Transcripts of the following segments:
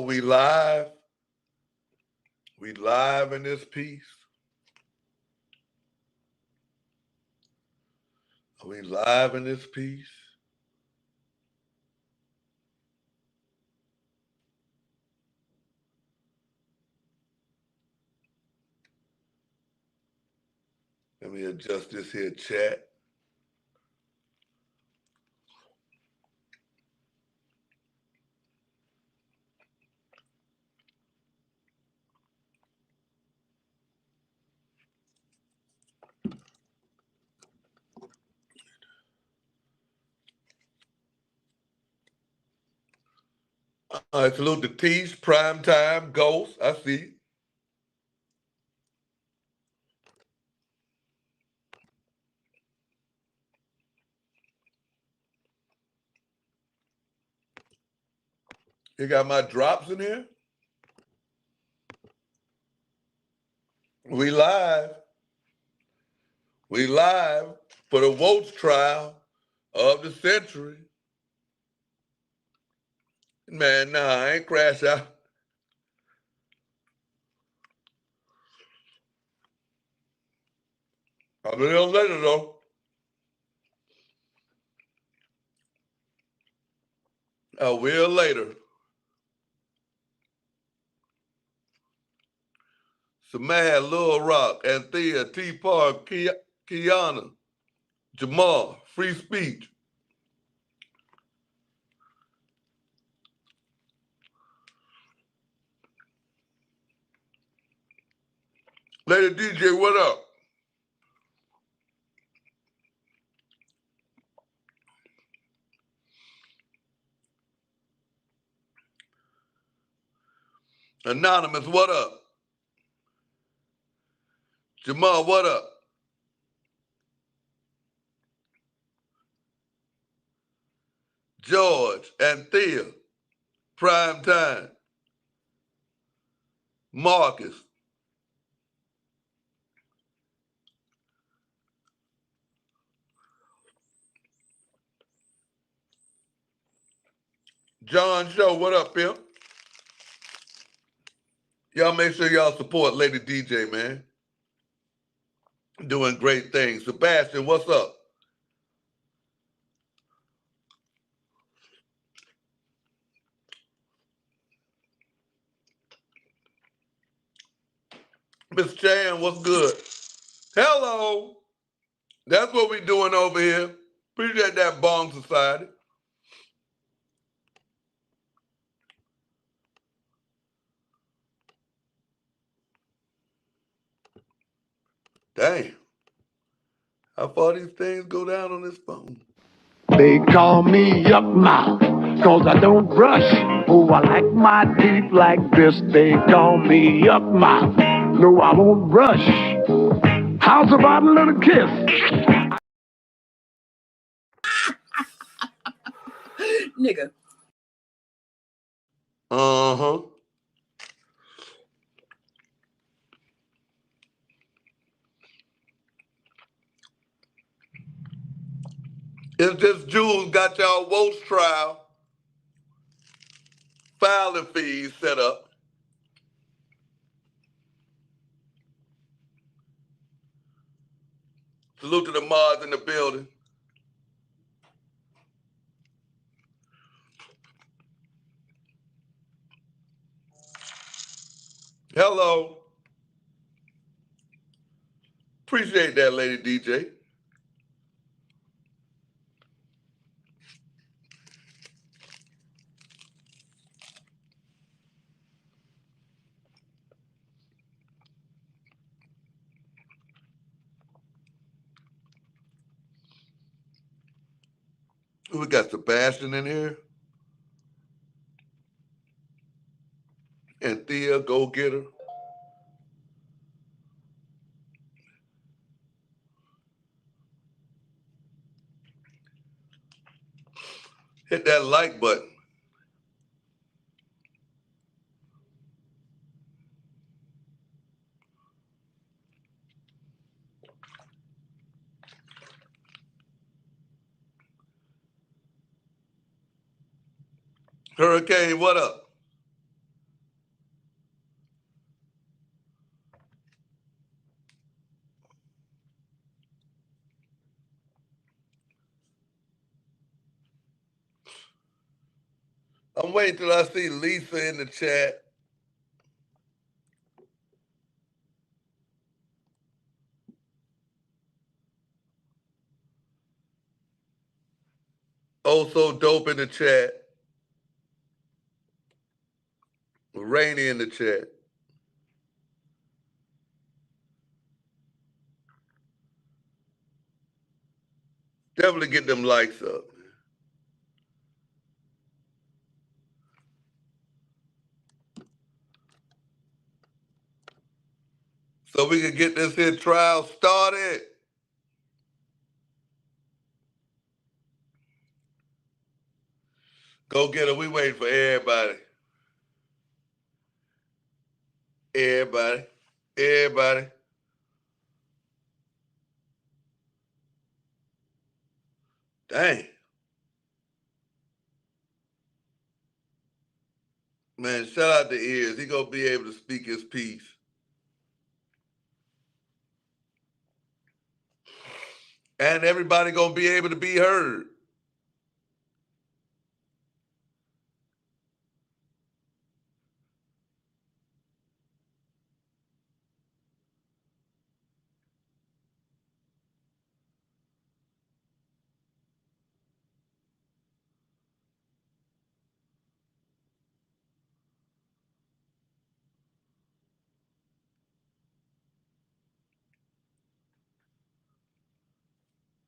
We live. We live in this piece. Are we live in this piece? Let me adjust this here chat. Salute the Teach, Prime Time, Ghost. I see. You got my drops in here? We live. We live for the Woach trial of the century. Man, nah, I ain't crash out. A little later, though. A will later. Samad, Lil Rock, Anthea, T. Park, Kiana, Jamal, Free Speech. Lady DJ, what up? Anonymous, what up? Jamal, what up? George, Anthea, Prime Time, Marcus. John Show, what up, pimp? Y'all make sure y'all support Lady DJ, man. Doing great things. Sebastian, what's up? Miss Chan, what's good? Hello. That's what we doing over here. Appreciate that, Bong Society. Damn. How far these things go down on this phone? They call me Yuck Mouth, 'cause I don't brush. Oh, I like my teeth like this. They call me Yuck Mouth. No, I won't brush. How's about a little kiss? Nigga. Uh-huh. It's just Jules got y'all Woach trial filing fees set up. Salute to the mods in the building. Hello. Appreciate that, Lady DJ. We got Sebastian in here. And Thea, go get her. Hit that like button. Hurricane, what up? I'm waiting till I see Lisa in the chat. Oh, so dope in the chat. Rainy in the chat. Definitely get them likes up. So we can get this here trial started. Go get her. We waiting for everybody. Everybody. Everybody. Dang. Man, shout out to Earz. He gonna be able to speak his piece. And everybody gonna be able to be heard.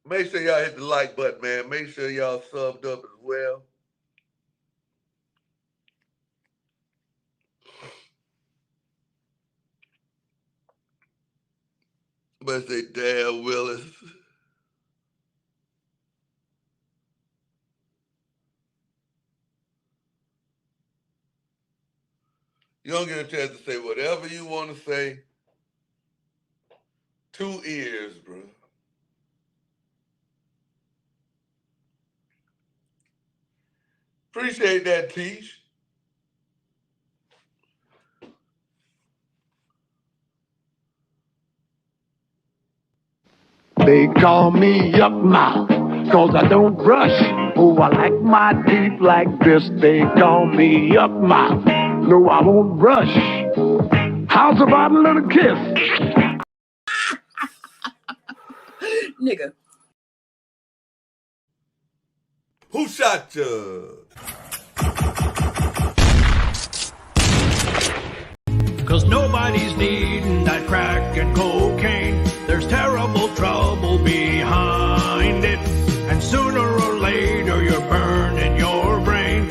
Make sure y'all hit the like button, man. Make sure y'all subbed up as well. But say, damn, Willis. You don't get a chance to say whatever you want to say. 2 ears, bro. Appreciate that, Teach. They call me Yuck Mouth, 'cause I don't brush. Oh, I like my teeth like this. They call me Yuck Mouth. No, I won't brush. How's about a little kiss? Nigga. Who shot you? Cause nobody's needing that crack and cocaine. There's terrible trouble behind it. And sooner or later you're burning your brain.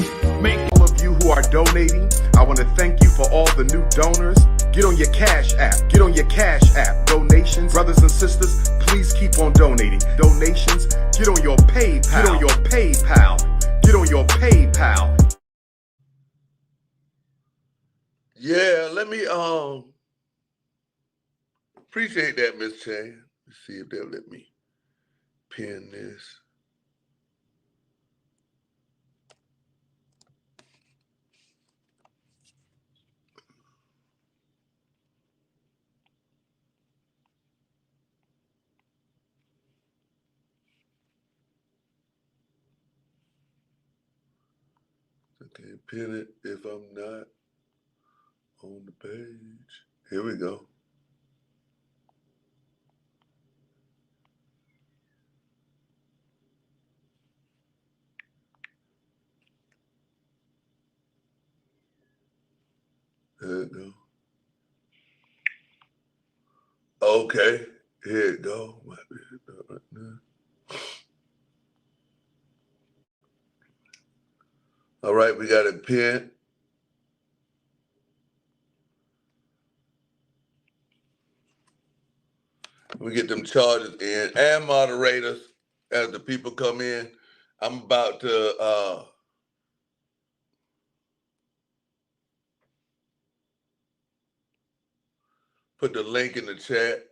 All of you who are donating, I want to thank you for all the new donors. Get on your Cash App. Get on your Cash App. Donations, brothers and sisters, please keep on donating. Donations, get on your PayPal. Get on your PayPal. Get on your PayPal. Yeah, let me appreciate that, Miss Chan. Let's see if they'll let me pin this. I can't pin it if I'm not on the page. Here we go. There it go. Okay, here it go. Might be right now. All right, we got it pinned. We get them charges in and moderators as the people come in. I'm about to put the link in the chat.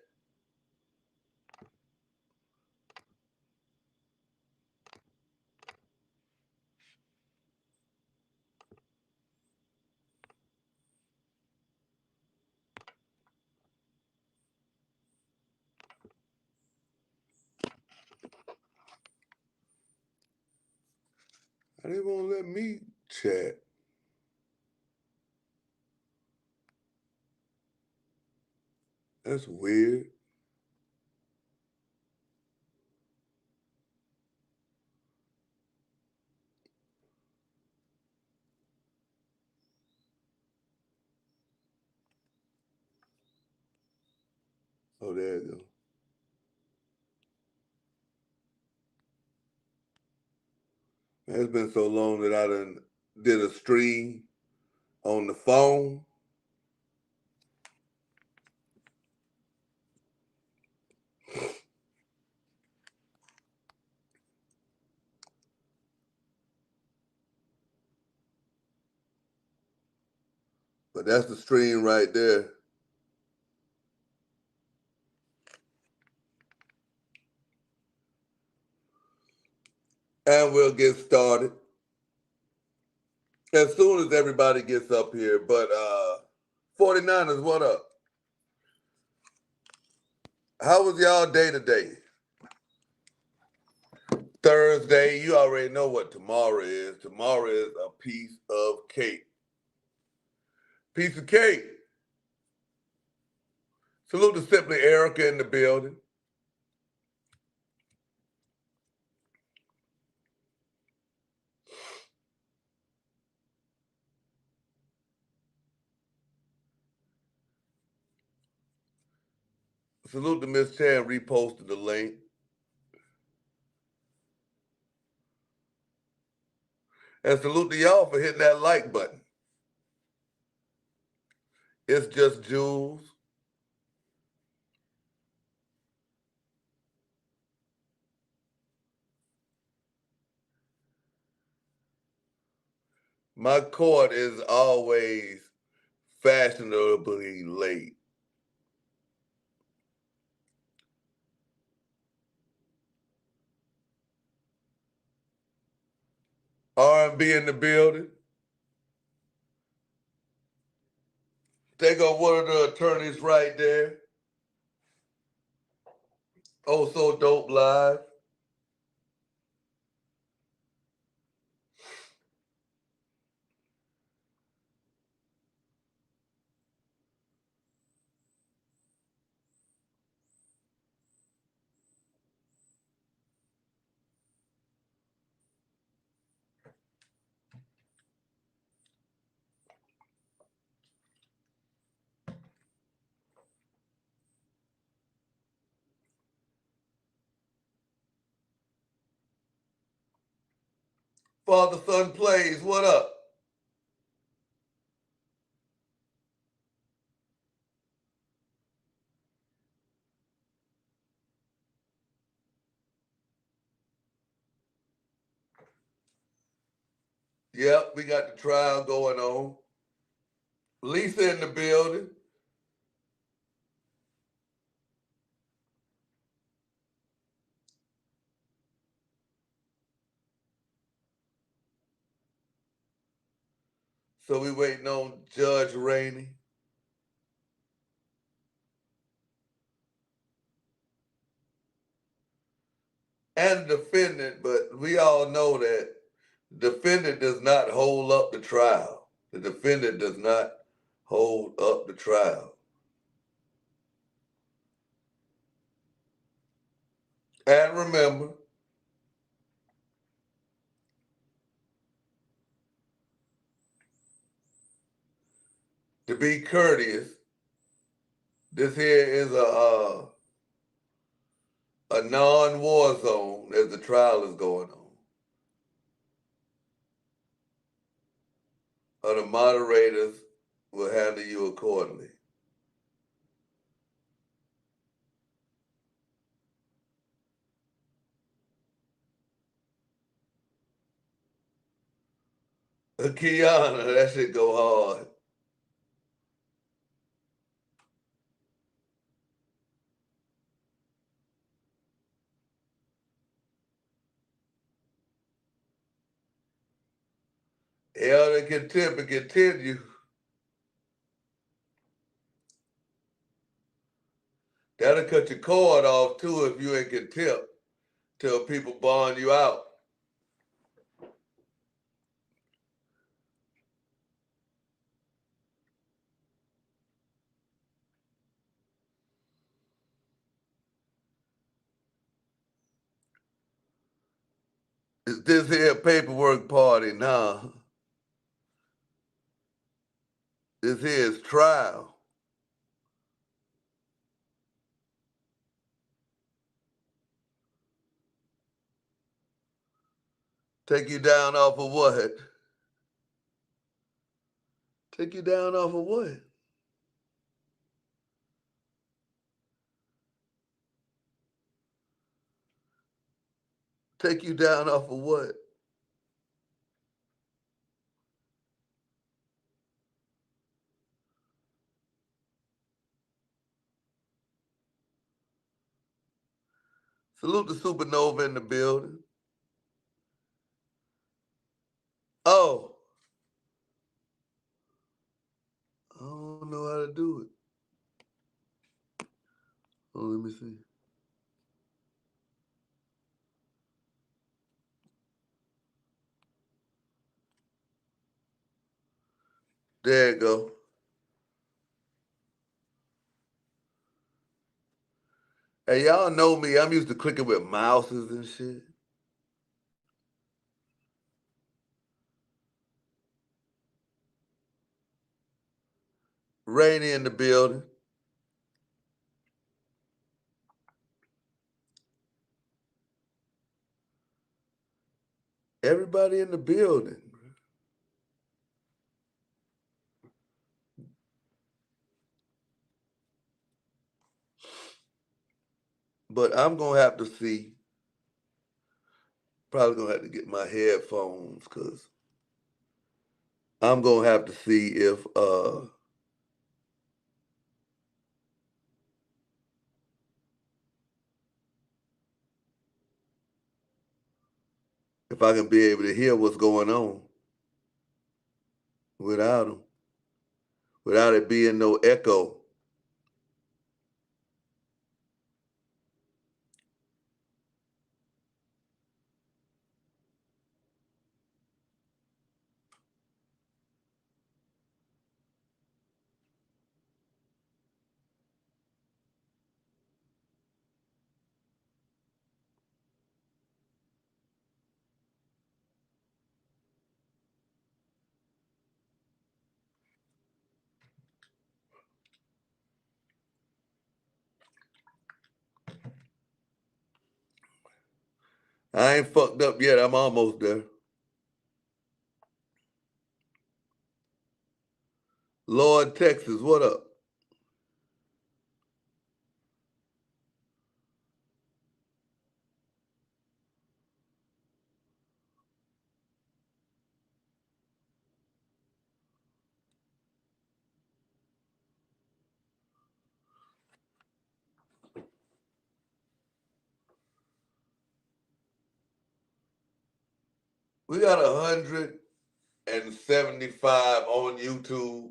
They won't let me chat. That's weird. Oh, there you go. It's been so long that I done did a stream on the phone. But that's the stream right there. And we'll get started as soon as everybody gets up here. But 49ers, what up? How was y'all day today? Thursday, you already know what tomorrow is. Tomorrow is a piece of cake. Piece of cake. Salute to Simply Erica in the building. Salute to Miss Chan reposted the link. And salute to y'all for hitting that like button. It's just Jules. My court is always fashionably late. R&B in the building. They got one of the attorneys right there. Oh, so dope live. Father Son Plays, what up? Yep, we got the trial going on. Lisa in the building. So we waiting on Judge Rainey. And the defendant, but we all know that the defendant does not hold up the trial. The defendant does not hold up the trial. And remember, to be courteous, this here is a non-war zone as the trial is going on. The moderators will handle you accordingly. Kiana, that shit go hard. Elder contempt and continue. That'll cut your cord off too if you ain't contempt till people bond you out. Is this here paperwork party? Nah. This here is trial. Take you down off of what? Take you down off of what? Take you down off of what? Salute the supernova in the building. Oh, I don't know how to do it. Oh, let me see. There you go. Hey, y'all know me. I'm used to clicking with mouses and shit. Rainy in the building. Everybody in the building. But I'm going to have to see. Probably going to have to get my headphones because I'm going to have to see if I can be able to hear what's going on without them, without it being no echo. I ain't fucked up yet. I'm almost there. Lord, Texas, what up? We got 175 on YouTube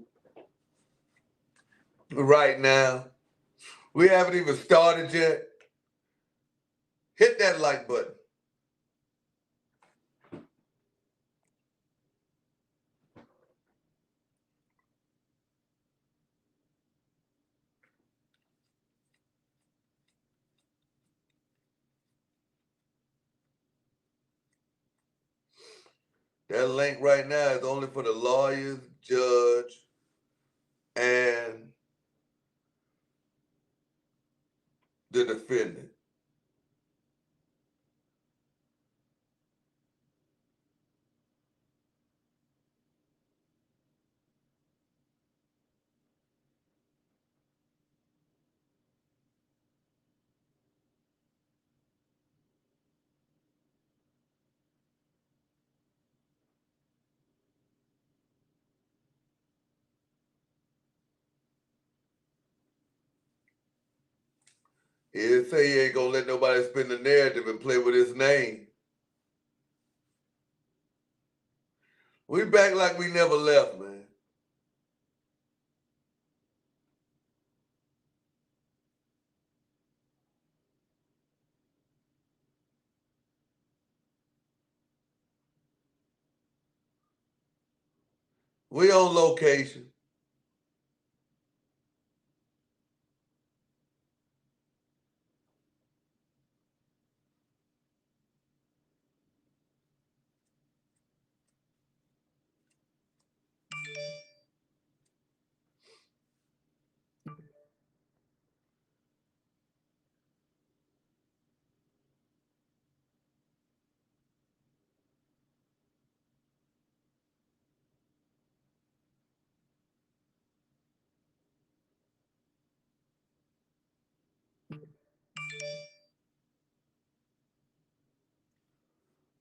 right now. We haven't even started yet. Hit that like button. That link right now is only for the lawyers, judge, and the defendant. He didn't say he ain't gonna let nobody spin the narrative and play with his name. We back like we never left, man. We on location.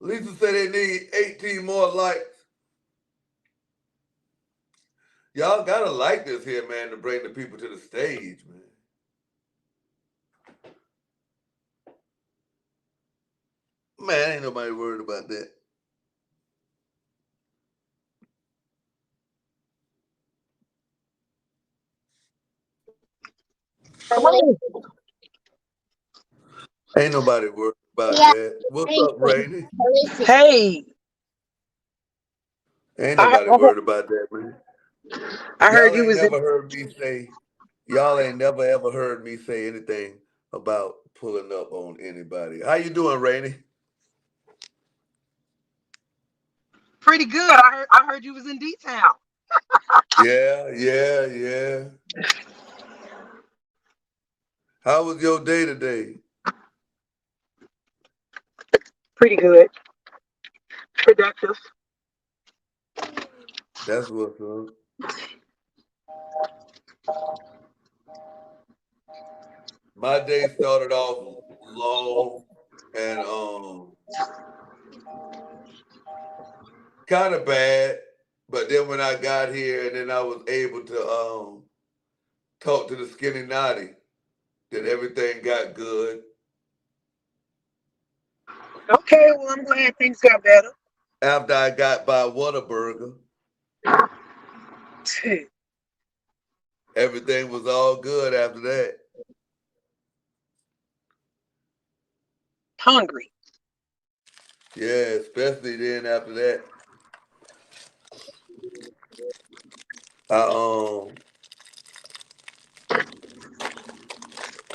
Lisa said they need 18 more likes. Y'all gotta like this here, man, to bring the people to the stage, man. Man, ain't nobody worried about that. Ain't nobody worried about that. What's up, Rainy? Hey, Ain't I, nobody worried about that, man. heard Y'all you ain't was in. never heard me say, y'all ain't never ever heard me say anything about pulling up on anybody. How you doing, Rainy? Pretty good. I heard you was in D-Town. Yeah. How was your day today? Pretty good. Productive. That's what's up. My day started off long and kind of bad, but then when I got here and then I was able to talk to the SKINNYNATI, then everything got good. Okay, well, I'm glad things got better. After I got by Whataburger, everything was all good after that. Hungry. Yeah, especially then after that. I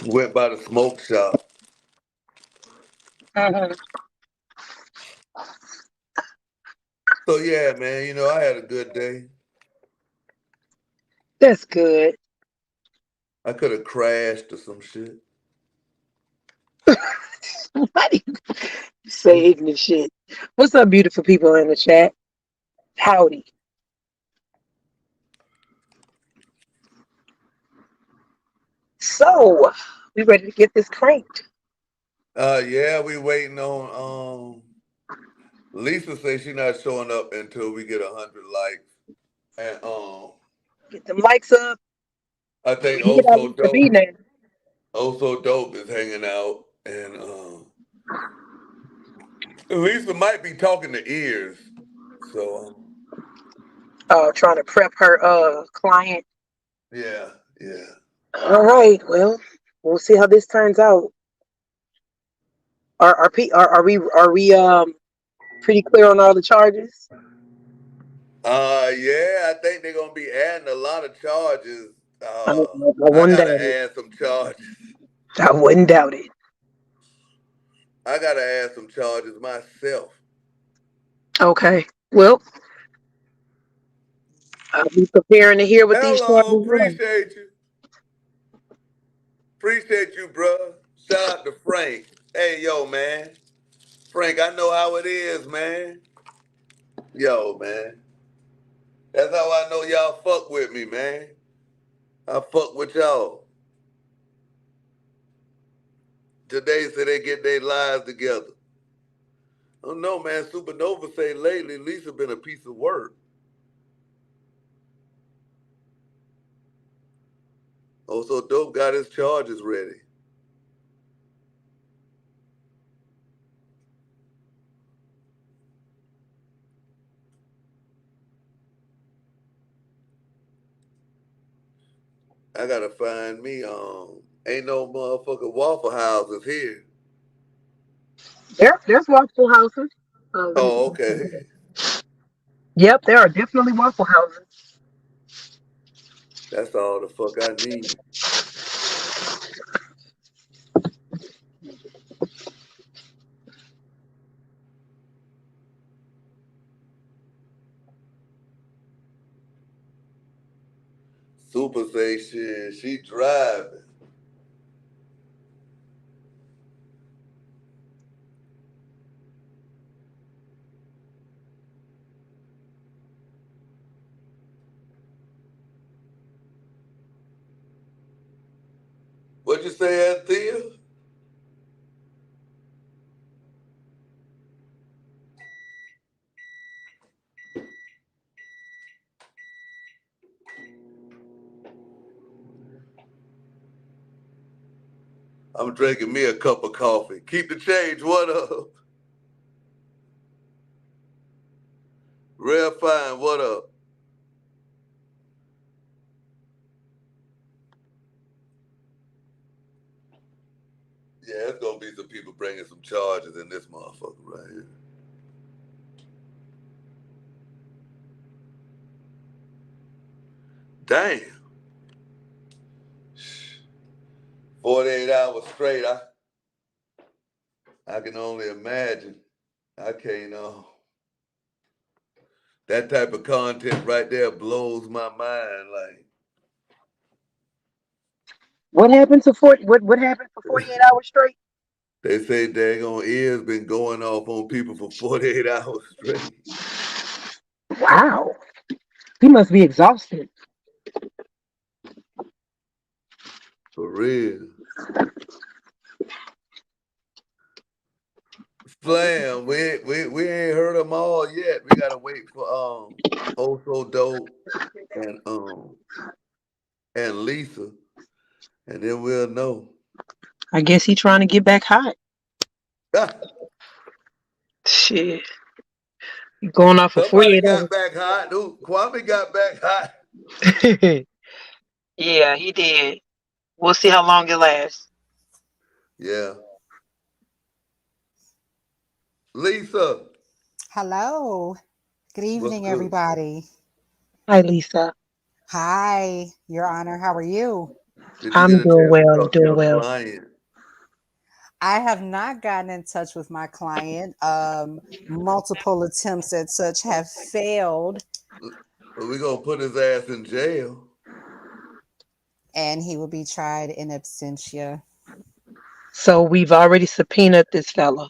went by the smoke shop. Mm-hmm. So yeah, man, I had a good day. That's good. I could have crashed or some shit. Why do you say ignorant shit? What's up, beautiful people in the chat? Howdy. So, we ready to get this cranked? Yeah, we waiting on Lisa says she's not showing up until we get 100 likes. And Get them likes up. I We think hit our Also need to be Dope now. Also Dope is hanging out, and Lisa might be talking to Earz. So Trying to prep her client. yeah. All right, well, we'll see how this turns out. Are we pretty clear on all the charges? Yeah, I think they're gonna be adding a lot of charges. I I wouldn't doubt gotta it. add some charges. I wouldn't doubt it. I gotta add some charges myself. Okay. Well, I'll be preparing to hear what these charges Hello, are. appreciate you. Appreciate you, bruh. Shout out to Frank. Hey, yo, man. Frank, I know how it is, man. Yo, man. That's how I know y'all fuck with me, man. I fuck with y'all. Today, so they get their lives together. Oh, no, man. Supernova say lately, Lisa been a piece of work. Also, Dope got his charges ready. I gotta find me, ain't no motherfucking Waffle Houses here. There's Waffle Houses. Let me Oh, see. okay. Yep, there are definitely Waffle Houses. That's all the fuck I need. Super say she driving. What you say, Thea? I'm drinking me a cup of coffee. Keep the change. What up? Real fine. What up? Yeah, it's gonna be some people bringing some charges in this motherfucker right here. Damn. 48 hours straight. I can only imagine. I can't. That type of content right there blows my mind. Like, What happened to what happened for 48 hours straight? they say daggone Earz been going off on people for 48 hours straight. Wow. He must be exhausted. For real. Slam, we ain't heard them all yet. We gotta wait for Also Dope and Lisa, and then we'll know. I guess he trying to get back hot. Shit. Going off for Somebody 48 hours. got back hot. Dude, Kwame got back hot. Yeah, he did. We'll see how long it lasts. Yeah. Lisa. Hello. Good evening, good? everybody. Hi, Lisa. Hi, Your Honor. How are you? I'm doing well. I'm doing well. Client? I have not gotten in touch with my client. Multiple attempts at such have failed. We're going to put his ass in jail. And he will be tried in absentia. So we've already subpoenaed this fella.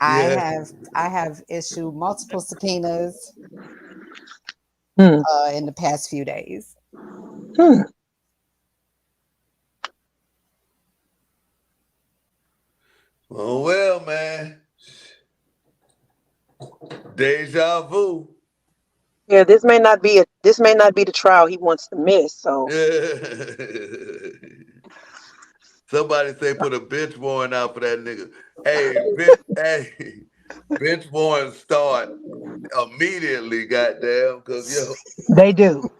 I have issued multiple subpoenas in the past few days. Oh well, man. Deja vu. Yeah, this may not be the trial he wants to miss. So somebody say put a bench warrant out for that nigga. Hey, bench warrant start immediately, goddamn, because they do.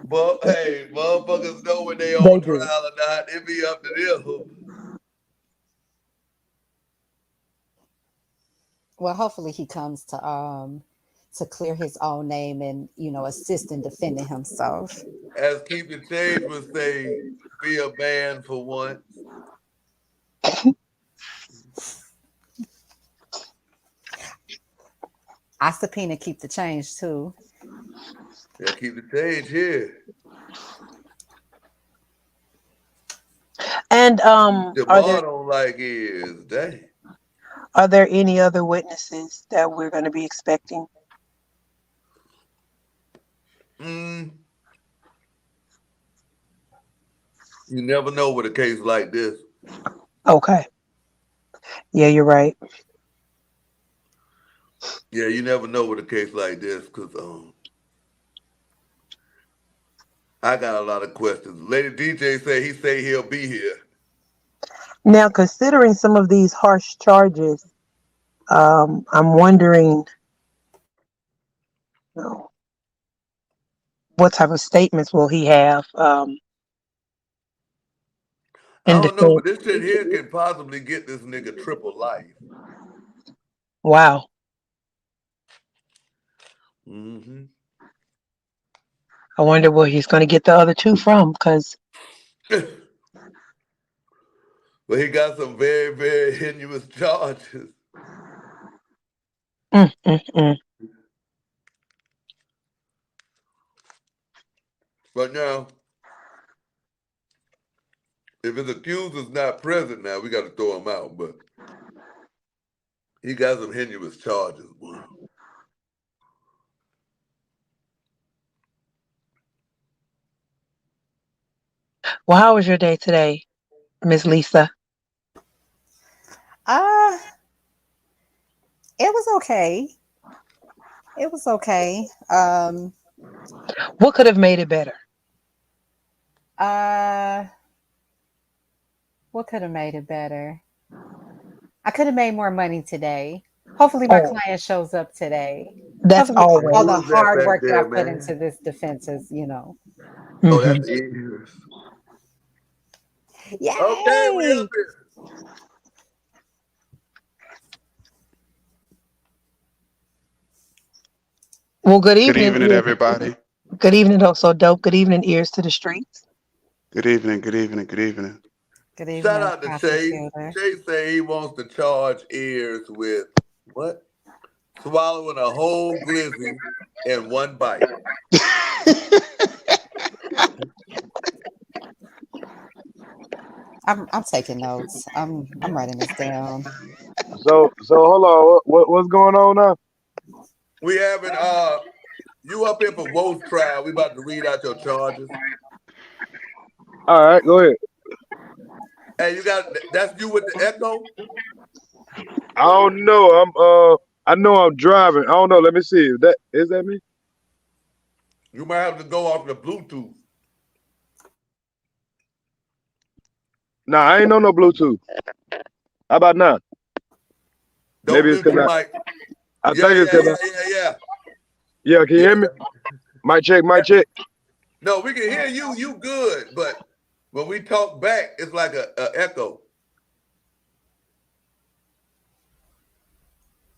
But hey, motherfuckers know when they on trial or not. It be up to them. Well, hopefully he comes to clear his own name and, assist in defending himself. As Keep Your Change would say, be a man for once. I subpoena Keep the Change too. Yeah, keep the change here. And Jamal don't like Earz. Dang. Are there any other witnesses that we're going to be expecting? You never know with a case like this. Okay. Yeah, you're right. Yeah, you never know with a case like this because I got a lot of questions. Lady DJ say he'll be here. Now, considering some of these harsh charges, I'm wondering, what type of statements will he have? I don't know, but this shit here can possibly get this nigga triple life. Wow. I wonder where he's going to get the other two from, because well, he got some very, very heinous charges. But now, if his accuser's not present now, we got to throw him out. But he got some heinous charges. Well, how was your day today, Miss Lisa? It was okay. It was okay. What could have made it better? What could have made it better? I could have made more money today. Hopefully, my Oh, client shows up today. that's Hopefully, all always. the Who is that hard back work that I there, put man? into this defense is, Oh, Hmm. that's Earz. Okay, we up yay! here. Well, good Good evening, evening, ears. everybody. Good evening, also dope. Good evening, ears to the streets. Good evening, good evening, good evening. Good Shout evening, out to Chase. prosecutor. Chase say he wants to charge Earz with what? Swallowing a whole glizzy in one bite. I'm taking notes. I'm writing this down. So hold on. What's going on now? We having you up here for Woach trial. We about to read out your charges. All right, go ahead. Hey, you got that's you with the echo? I don't know. I know I'm driving. I don't know. Let me see. Is that me? You might have to go off the Bluetooth. Nah, I ain't on no Bluetooth. How about now? Don't Maybe it's mute because your mic. I Yeah, think it's yeah, because yeah, yeah, yeah. yeah. Can you hear me? Mic check. Mic check. No, we can hear you. You good, but when we talk back, it's like a echo.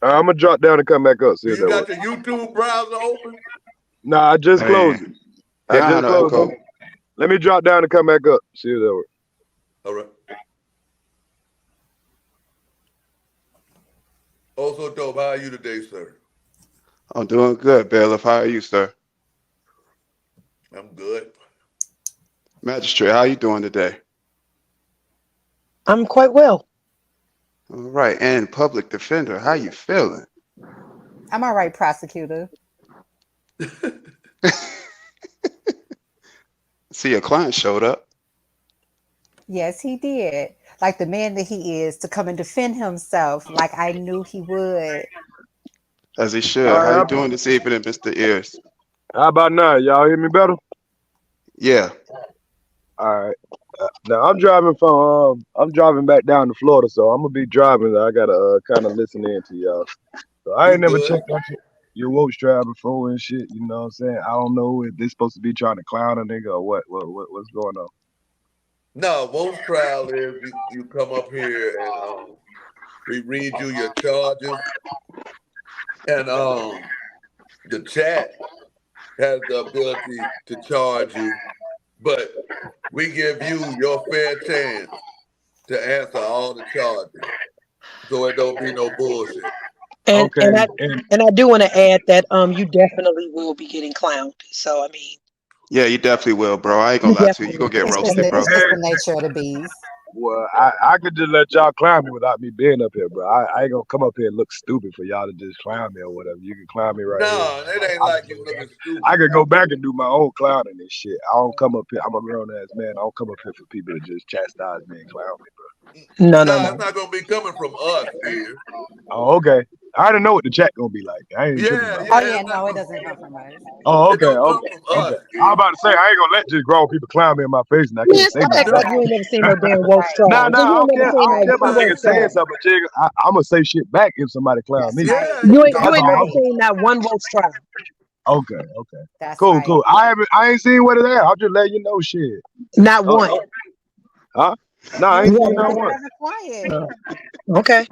I'm gonna drop down and come back up. See Do if you that got works. your YouTube browser open? Nah, I just Hey, closed it. I I don't have just no closed echo. it. Let me drop down and come back up. See if that works. All right. Also, dope. How are you today, sir? I'm doing good, Bailiff. How are you, sir? I'm good. Magistrate, how you doing today? I'm quite well. All right. And public defender, how you feeling? I'm all right, prosecutor. See, your client showed up. Yes, he did. Like the man that he is, to come and defend himself, like I knew he would. As he All should. How you right. doing this evening, Mr. Earz? How about now? Y'all hear me better? Yeah. All right. Now I'm driving back down to Florida, so I'm gonna be driving. I gotta kind of listen in to y'all. So I You ain't never good? checked out your Woach trial before and shit. You know what I'm saying? I don't know if this supposed to be trying to clown a nigga or what. What's going on? No, Woach trial is you come up here and we read you your charges, and the chat has the ability to charge you, but we give you your fair chance to answer all the charges, so it don't be no bullshit. And Okay, and I and and I do want to add that you definitely will be getting clowned. So I mean, Yeah, you definitely will, bro. I ain't you gonna lie to you. You definitely gonna get It's will. just roasted, the bro. it's just the hey, nature of the beast. well, I could just let y'all clown me without me being up here, bro. I ain't gonna come up here and look stupid for y'all to just clown me or whatever. You can clown me right here. No, it ain't I like can you go back. looking I stupid. could go back and do my own clowning and shit. I don't come up here. I'm a grown ass man. I don't come up here for people to just chastise me and clown me, bro. No, no, No, it's no. not gonna be coming from us here. Oh, okay. I already know what the chat gonna be like. I ain't tripping Yeah, about Oh that. yeah, yeah, it's not no, it gonna. doesn't come from us. Oh, It okay, don't come okay, from okay. us I was here. about to say I ain't gonna let just grown people clown me in my face and I Man, can't say stop nothing acting about like it. you ain't never seen no damn Woach Right, Nah, trial. nah, Cause you I ain't don't never care. seen I don't like care two about Woach niggas saying trials. something, but I'm gonna say shit back if somebody clown that's me. right. Yeah, You you ain't talk you That's ain't all. never about. seen that one Woach trial. Okay, okay. That's Cool, right. cool. I ain't seen what it is. I'll just let you know shit. Not Oh, one. huh? Nah, You I was ain't You seen being no haven't very, one. very quiet. seen. Okay.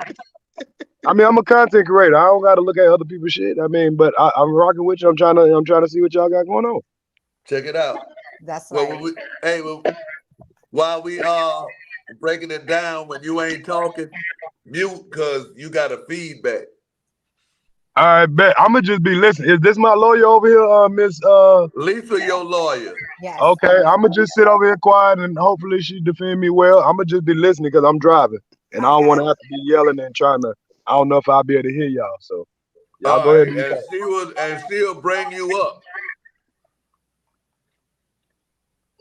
I mean, I'm a content creator. I don't gotta look at other people's shit. I mean, but I'm rocking with you. I'm trying to see what y'all got going on. Check it out. That's Well, right. while we breaking it down, when you ain't talking, mute because you got a feedback. All right, bet. I'ma just be listening. Is this my lawyer over here, Miss Lisa, your lawyer. Yes. Okay, I'ma just sit over here quiet and hopefully she defend me well. I'ma just be listening because I'm driving and I don't Okay. want to have to be yelling and trying to. I don't know if I'll be able to hear y'all. So y'all All go ahead right, and and she'll bring you up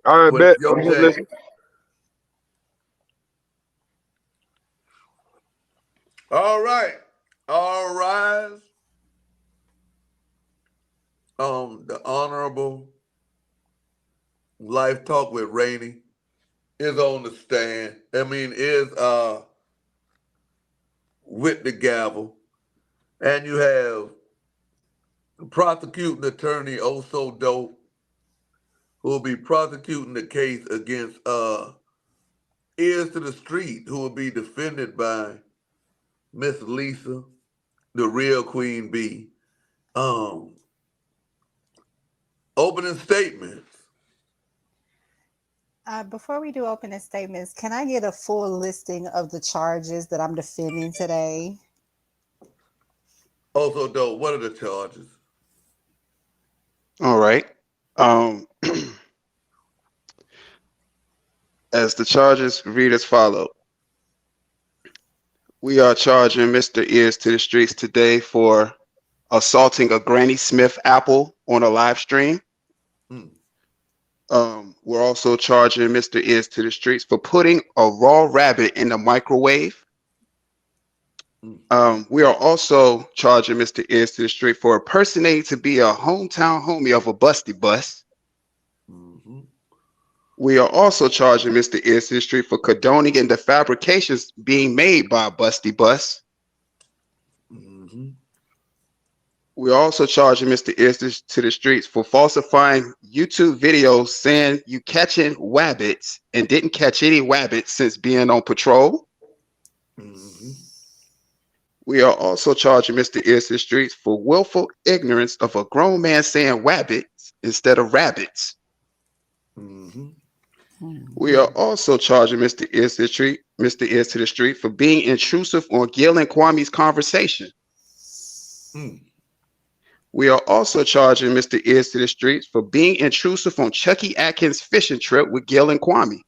all right, with bet. your I'm just chance. listening. All right, all rise. The Honorable Life Talk with Rainey. is on the stand. I mean, is with the gavel. And you have prosecuting attorney Also Dope, who will be prosecuting the case against Earz to the Street, who will be defended by Miss Lisa, the real Queen Bee. Opening statements. Before we do opening statements, can I get a full listing of the charges that I'm defending today? Also Dope, what are the charges? All right. As the charges read as follow. We are charging Mr. Earz to the Streets today for assaulting a Granny Smith apple on a live stream. We're also charging Mr. Earz to the Streets for putting a raw rabbit in the microwave. We are also charging Mr. Earz to the Street for impersonating to be a hometown homie of a busty bus. We are also charging Mr. Earz to the Street for condoning the fabrications being made by a busty bus. We are also charging Mr. Earz to the Streets for falsifying YouTube videos saying you catching wabbits and didn't catch any wabbits since being on patrol. We are also charging Mr. Earz to the Streets for willful ignorance of a grown man saying wabbits instead of rabbits. We are also charging Mr. Earz to the Street for being intrusive on Gil and Kwame's conversation. We are also charging Mr. Earz to the Streets for being intrusive on Chucky Atkins' fishing trip with Gil and Kwame.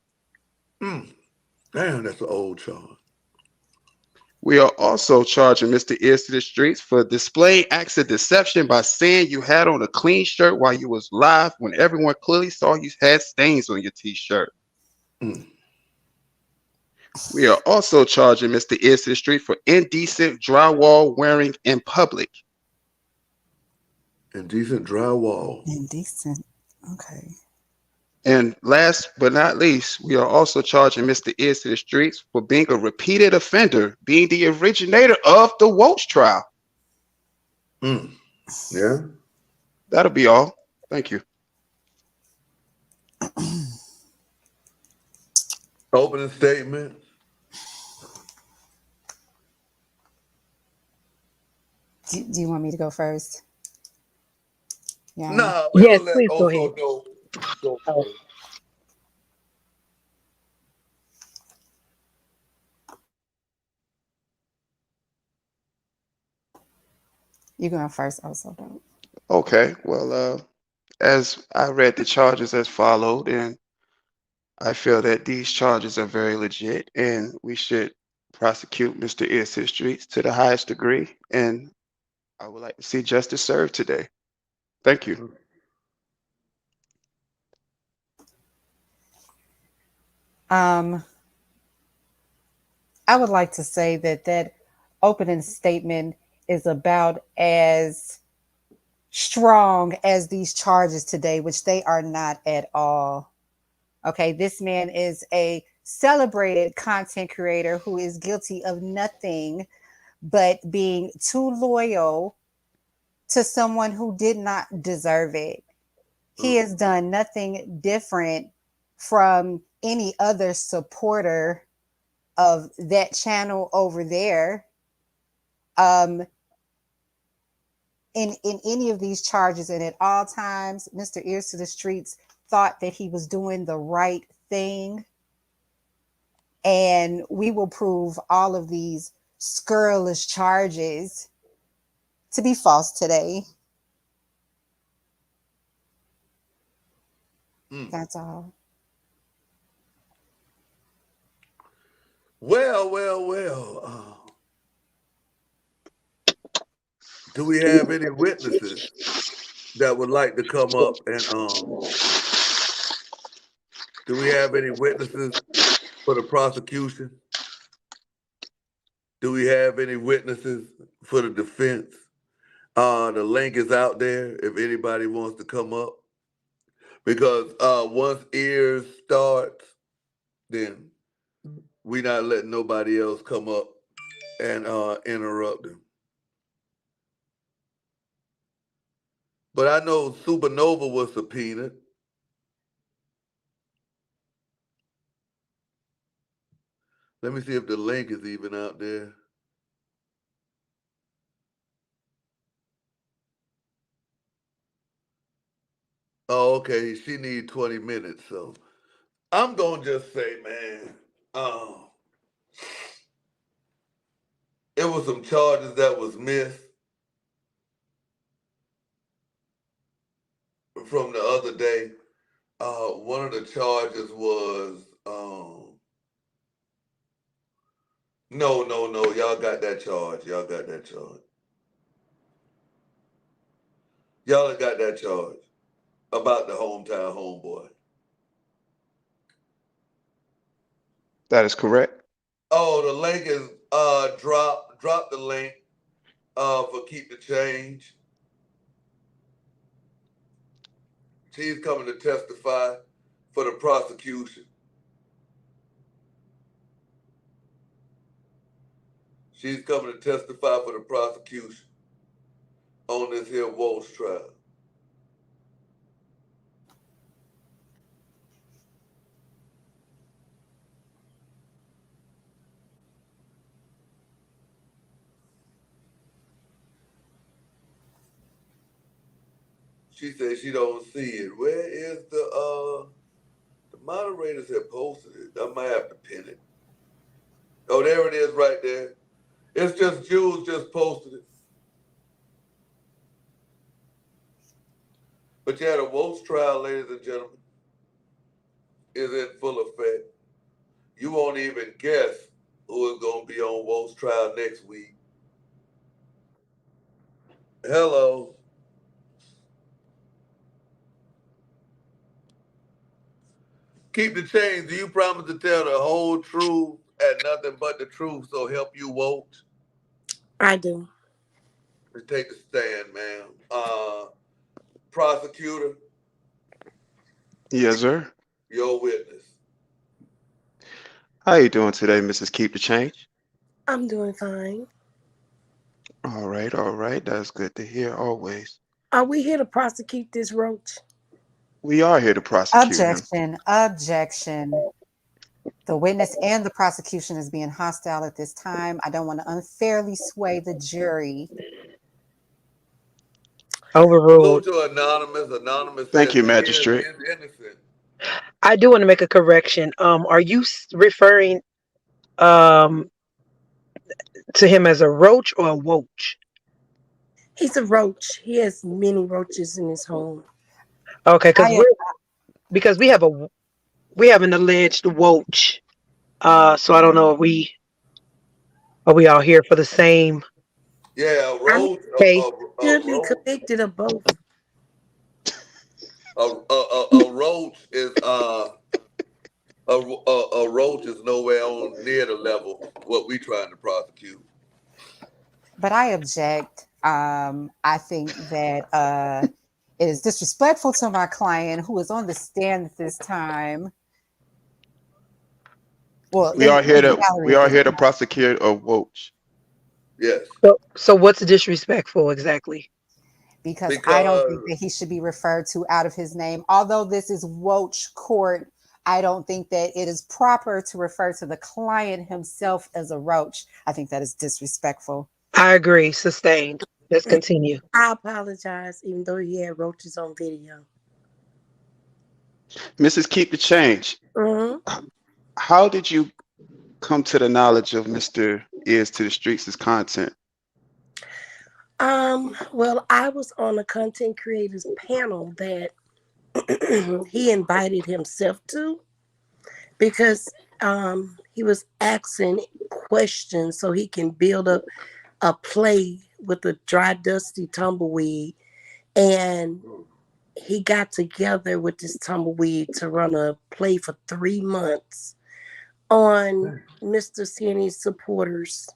Damn, that's an old charge. We are also charging Mr. Earz to the Streets for displaying acts of deception by saying you had on a clean shirt while you was live when everyone clearly saw you had stains on your t-shirt. We are also charging Mr. Earz to the Street for indecent drywall wearing in public. Indecent drywall. Indecent. Okay. And last but not least, we are also charging Mr. Earz to the Streets for being a repeated offender, being the originator of the Woach trial. Yeah. That'll be all. Thank you. Opening statement. Do you want me to go first? Yeah. Nah, Yes, let please go ahead. Also go Oh. first. You going first, Also Dope. Okay. Well, as I read the charges as followed, and I feel that these charges are very legit, and we should prosecute Mr. Earz to the Streets to the highest degree. And I would like to see justice served today. Thank you. I would like to say that opening statement is about as strong as these charges today, which they are not at all. Okay, this man is a celebrated content creator who is guilty of nothing but being too loyal to someone who did not deserve it. He has done nothing different from any other supporter of that channel over there. In any of these charges, and at all times, Mr. Earz to the Streets thought that he was doing the right thing. And we will prove all of these scurrilous charges to be false today. That's all. Well. Do we have any witnesses that would like to come up and do we have any witnesses for the prosecution? Do we have any witnesses for the defense? The link is out there if anybody wants to come up. Because once Earz starts, then we not letting nobody else come up and interrupt them. But I know Supernova was subpoenaed. Let me see if the link is even out there. Oh, okay. She need 20 minutes. So I'm going to just say, man, it was some charges that was missed from the other day. One of the charges was, no. Y'all got that charge. Y'all got that charge about the hometown homeboy. That is correct. Oh, the link is drop the link for Keep the Change. She's coming to testify for the prosecution. She's coming to testify for the prosecution on this here Woach trial. She said she don't see it. Where is the moderators have posted it? I might have to pin it. Oh, there it is right there. It's just Jules just posted it. But yeah, the Woach trial, ladies and gentlemen, is in full effect. You won't even guess who is going to be on Woach trial next week. Hello. Keep the change. Do you promise to tell the whole truth and nothing but the truth, so help you, Woach? I do. Let's take a stand, ma'am. Prosecutor. Yes, sir. Your witness. How you doing today, Mrs. Keep the Change? I'm doing fine. All right. That's good to hear always. Are we here to prosecute this roach? We are here to prosecute him. Objection. The witness and the prosecution is being hostile at this time. I don't want to unfairly sway the jury. Overruled. Go to Anonymous. Anonymous. Thank you, Magistrate. Is innocent. I do want to make a correction. Are you referring to him as a roach or a woach? He's a roach. He has many roaches in his home. Okay, because we have an alleged woach. So I don't know if we all here for the same. Yeah, a roach. Should be convicted of both. A roach is a roach is nowhere on near the level what we trying to prosecute. But I object. I think that it is disrespectful to my client who is on the stand at this time. Well, we are here to prosecute a Woach. Yes. So what's disrespectful exactly? Because I don't think that he should be referred to out of his name. Although this is Woach court, I don't think that it is proper to refer to the client himself as a roach. I think that is disrespectful. I agree. Sustained. Let's continue. I apologize, even though he had roaches on video. Mrs. Keep the Change. Mm-hmm. How did you come to the knowledge of Mr. Earz to the Streets' content? Well, I was on a content creators panel that he invited himself to because he was asking questions so he can build up a play with a dry, dusty tumbleweed. And he got together with this tumbleweed to run a play for 3 months on Mr. Skinny's supporters.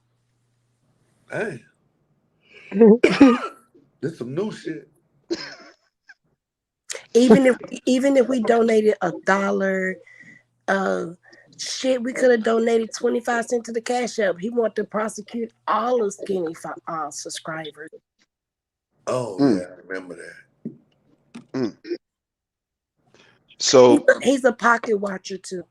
Hey. This some new shit. Even if we donated $1, Shit, we could have donated 25 cents to the Cash App. He wanted to prosecute all of Skinny subscribers. Oh yeah, I remember that. So he's a pocket watcher too.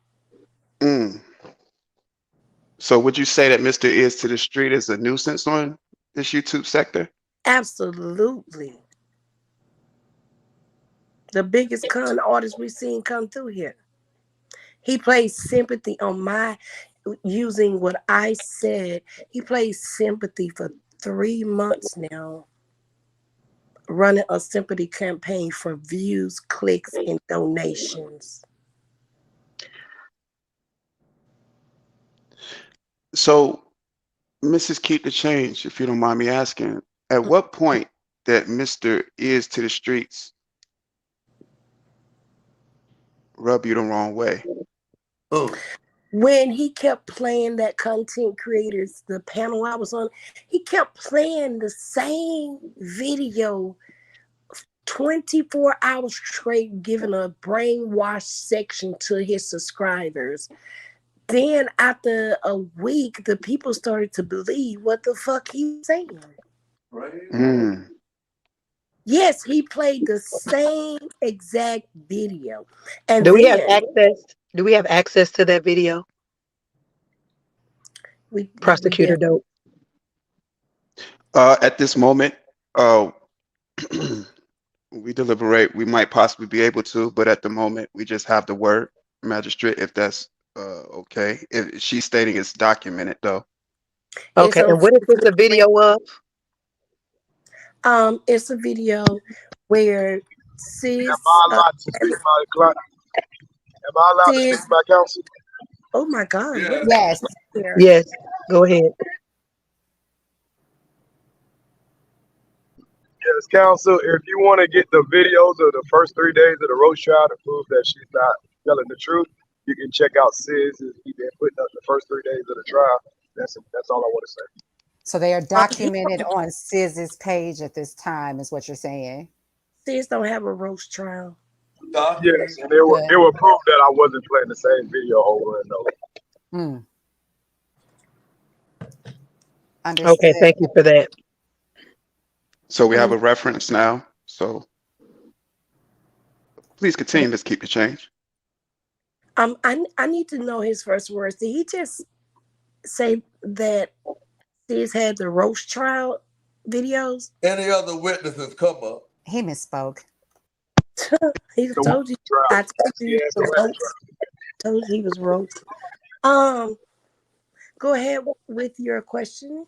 So would you say that Mr. Earz to the Street is a nuisance on this YouTube sector? Absolutely. The biggest con artist we've seen come through here. He plays sympathy on using what I said. He plays sympathy for 3 months now, running a sympathy campaign for views, clicks, and donations. So, Mrs. Keep the Change, if you don't mind me asking, at what point did Mr. Earz to the Streets rub you the wrong way? When he kept playing that content creators, the panel I was on, he kept playing the same video 24 hours straight, giving a brainwash section to his subscribers. Then after a week, the people started to believe what the fuck he was saying. Right. Yes, he played the same exact video. And do we have access? Do we have access to that video? Prosecutor Dope. At this moment, we deliberate. We might possibly be able to, but at the moment, we just have the word, magistrate, if that's okay. If she's stating it's documented, though. Okay, and what is this a video of? It's a video where sis. Am I allowed to speak my client? Am I allowed to speak my counsel? Oh my God! Yeah. Yes. Yes, go ahead. Yes, counsel. If you want to get the videos of the first 3 days of the roast trial to prove that she's not telling the truth, you can check out Sis. He's been putting up the first 3 days of the trial. That's all I want to say. So they are documented on Siz's page at this time, is what you're saying. Sis don't have a roast trial. Yes, and it will prove that I wasn't playing the same video over and over. Okay, thank you for that. So we have a reference now. So please continue. Let's keep the change. I need to know his first words. Did he just say that Sis had the roast trial videos? Any other witnesses come up? He misspoke. He told you. I told you he was roast. Go ahead with your question.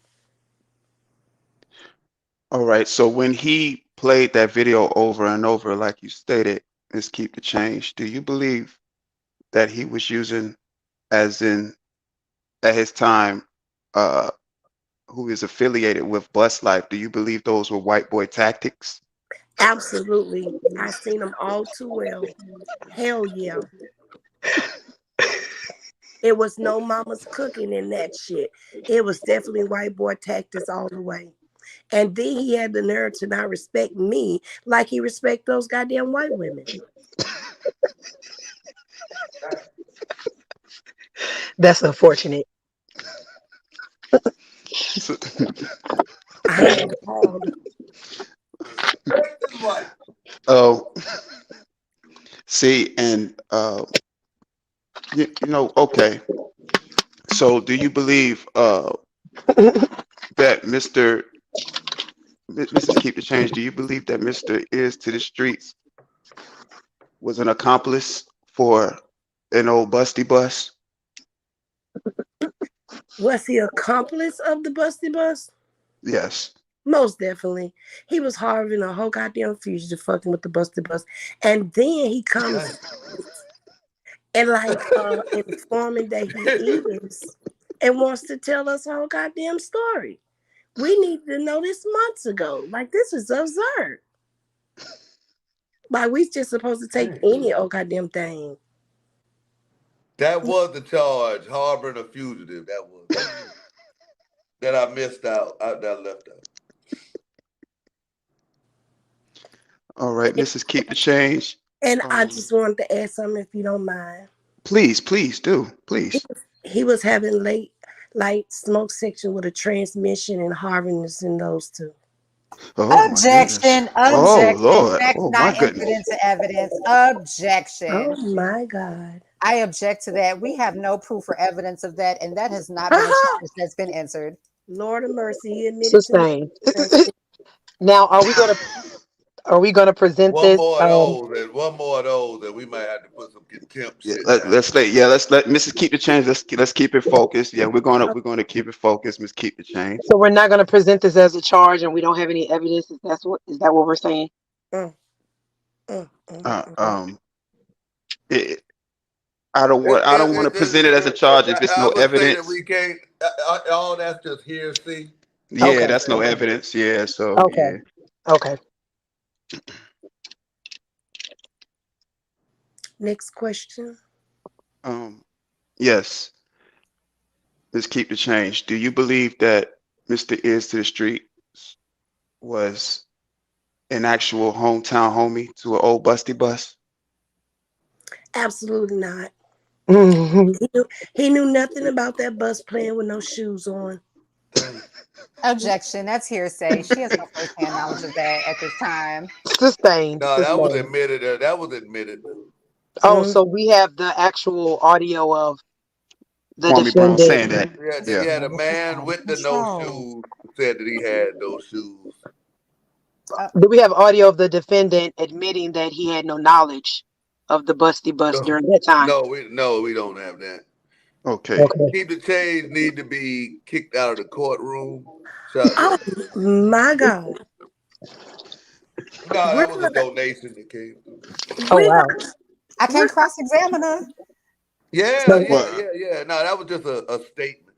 All right. So when he played that video over and over, like you stated, let's keep the change. Do you believe that he was using, as in at his time, who is affiliated with Bus Life? Do you believe those were white boy tactics? Absolutely. I've seen them all too well. Hell yeah. It was no mama's cooking in that shit. It was definitely white boy tactics all the way. And then he had the nerve to not respect me like he respect those goddamn white women. That's unfortunate. Oh, see, and you know, okay. So, do you believe that Mrs. Keep the Change? Do you believe that Mr. Earz to the Streets was an accomplice for an old busty bus? Was he accomplice of the busty bus? Yes. Most definitely. He was harboring a whole goddamn fugitive fucking with the busted bus. And then he comes and like informing that he is and wants to tell us whole goddamn story. We needed to know this months ago. Like, this is absurd. Like, we just supposed to take any old goddamn thing. That was the charge, harboring a fugitive. That was that I missed out. That I left out. All right, Mrs. Keep the Change. And I just wanted to add something, if you don't mind. Please, please do. Please. He was having late light smoke section with a transmission and harvesting those two. Oh my goodness. Objection, Oh objection. Lord. Facts Oh my not entered goodness. into evidence. Objection. Oh my God. I object to that. We have no proof or evidence of that, and that has not been a charge that's been answered. Lord of mercy, he admitted Sustained. to Now, are we gonna present One this? more of those, and we might have to put some contempt Yeah, shit down. let's let Mrs. Keep the Change. Let's keep it focused. Yeah, we're gonna keep it focused, Miss Keep the Change. So we're not gonna present this as a charge, and we don't have any evidence. Is that what we're saying? I don't want to present it as a charge if it's I no would say that evidence. we can't. All that's just hearsay. Yeah, Okay. that's no evidence. Yeah, so Okay. yeah. Okay. Next question. Yes. Let's keep the change. Do you believe that Mr. Earz to the Street was an actual hometown homie to an old busty bus? Absolutely not. Mhm. He knew nothing about that bus playing with no shoes on. Objection. That's hearsay. She has no first-hand knowledge of that at this time. Sustained. No, that was Sustained. admitted. That was admitted. Oh, so we have the actual audio of the Kwame Brown defendant. saying that. Yeah, the man with the no shoes said that he had those shoes. Do we have audio of the defendant admitting that he had no knowledge of the busty bus during that time? No, we don't have that. Okay. Keep the Change need to be kicked out of the courtroom. Oh my God. No, that was a donation that came through. Oh wow. I can't cross-examine her. Yeah. No, that was just a statement.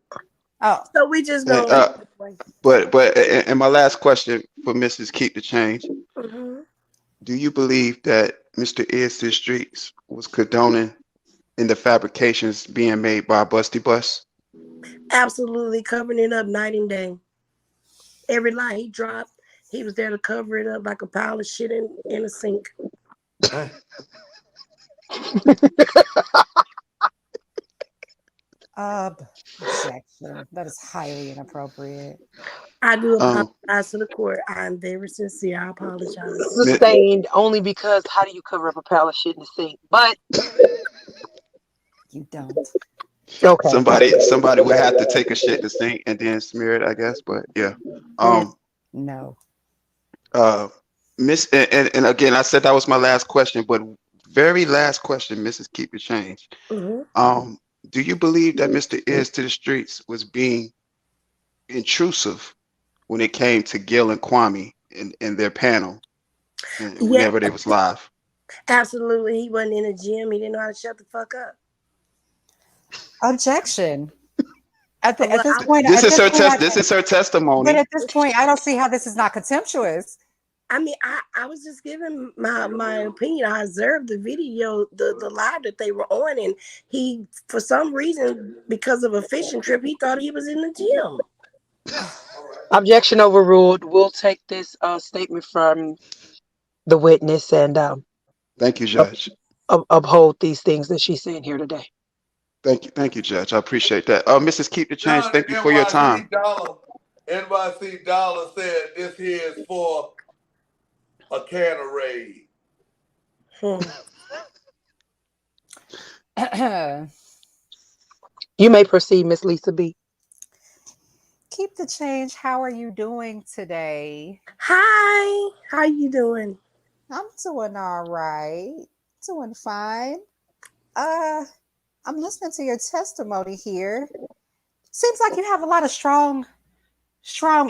Oh, so we just gonna. But and my last question for Mrs. Keep the Change: do you believe that Mr. Earz to the Streets was condoning in the fabrications being made by Busty Bus? Absolutely, covering it up night and day. Every lie he dropped, he was there to cover it up like a pile of shit in a sink. Objection. That is highly inappropriate. I do apologize to the court. I'm very sincere. I apologize. Sustained only because how do you cover up a pile of shit in the sink? But you don't. Okay. Somebody would have to take a shit in the sink and then smear it, I guess. But yeah. No. Miss and again, I said that was my last question, but very last question, Mrs. Keep the Change. Do you believe that Mr. Earz to the Streets was being intrusive when it came to Gil and Kwame in their panel and whenever they was live? Absolutely. He wasn't in the gym. He didn't know how to shut the fuck up. Objection. At this point, this is her testimony. But at this point, I don't see how this is not contemptuous. I mean, I was just giving my opinion. I observed the video, the live that they were on, and he, for some reason, because of a fishing trip, he thought he was in the gym. Objection overruled. We'll take this statement from the witness and thank you, Judge. Uphold these things that she's saying here today. Thank you, Judge. I appreciate that. Mrs. Keep the Change, thank you for your time. NYC Dollar said this here is for a can of Raid. You may proceed, Miss Lisa B. Keep the Change. How are you doing today? Hi. How you doing? I'm doing all right. Doing fine. I'm listening to your testimony here. Seems like you have a lot of strong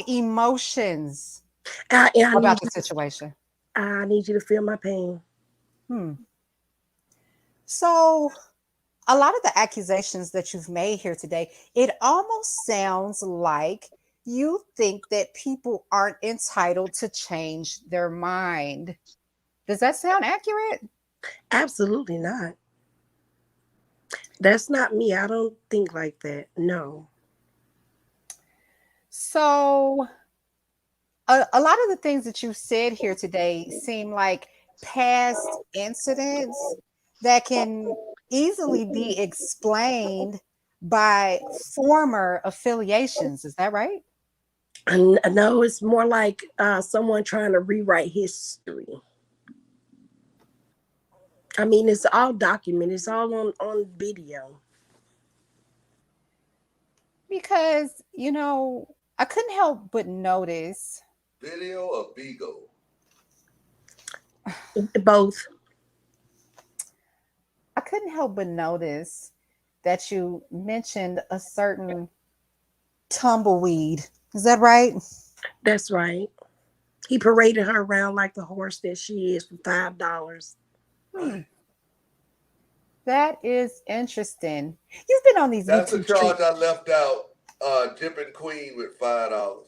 emotions about the situation. I need you to feel my pain. So, a lot of the accusations that you've made here today, it almost sounds like you think that people aren't entitled to change their mind. Does that sound accurate? Absolutely not. That's not me. I don't think like that. No. So, a lot of the things that you said here today seem like past incidents that can easily be explained by former affiliations. Is that right? No, it's more like someone trying to rewrite history. I mean, it's all documented. It's all on video. Because, I couldn't help but notice. Video or Bigo? Both. I couldn't help but notice that you mentioned a certain tumbleweed. Is that right? That's right. He paraded her around like the horse that she is for $5. That is interesting. You've been on these That's the YouTube charge streets. I left out. Dipping Queen with $5.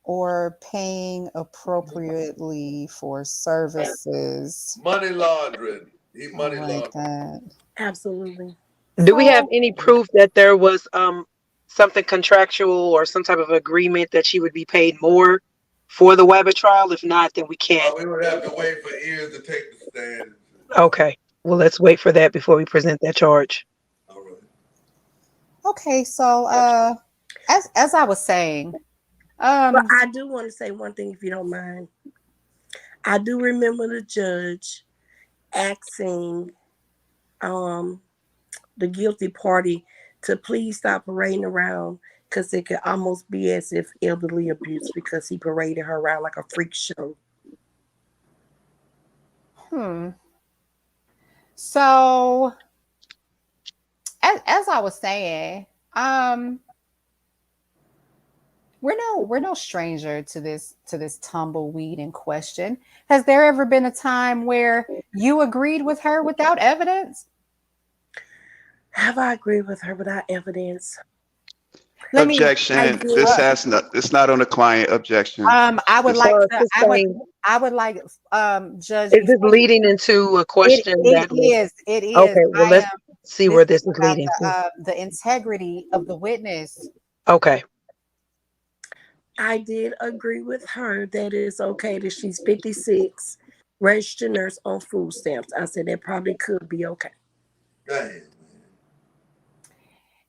Or paying appropriately for services. Money laundering. He money like laundering. that. Absolutely. Do we have any proof that there was something contractual or some type of agreement that she would be paid more for the Weber trial? If not, then we can't. We would have to wait for Earz to take the stand. Okay. Well, let's wait for that before we present that charge. All right. Okay, so as I was saying, but I do want to say one thing, if you don't mind. I do remember the judge asking the guilty party to please stop parading around, because it could almost be as if elderly abuse, because he paraded her around like a freak show. So as I was saying, we're no stranger to this tumbleweed in question. Has there ever been a time where you agreed with her without evidence? Have I agreed with her without evidence? Objection. It's not on the client. Objection. I would like to. I would like Judge. Is this leading into a question? It is. Okay. Well, let's see where this is leading to. The integrity of the witness. Okay. I did agree with her that it's okay that she's 56, registered nurse on food stamps. I said that probably could be okay. Go ahead.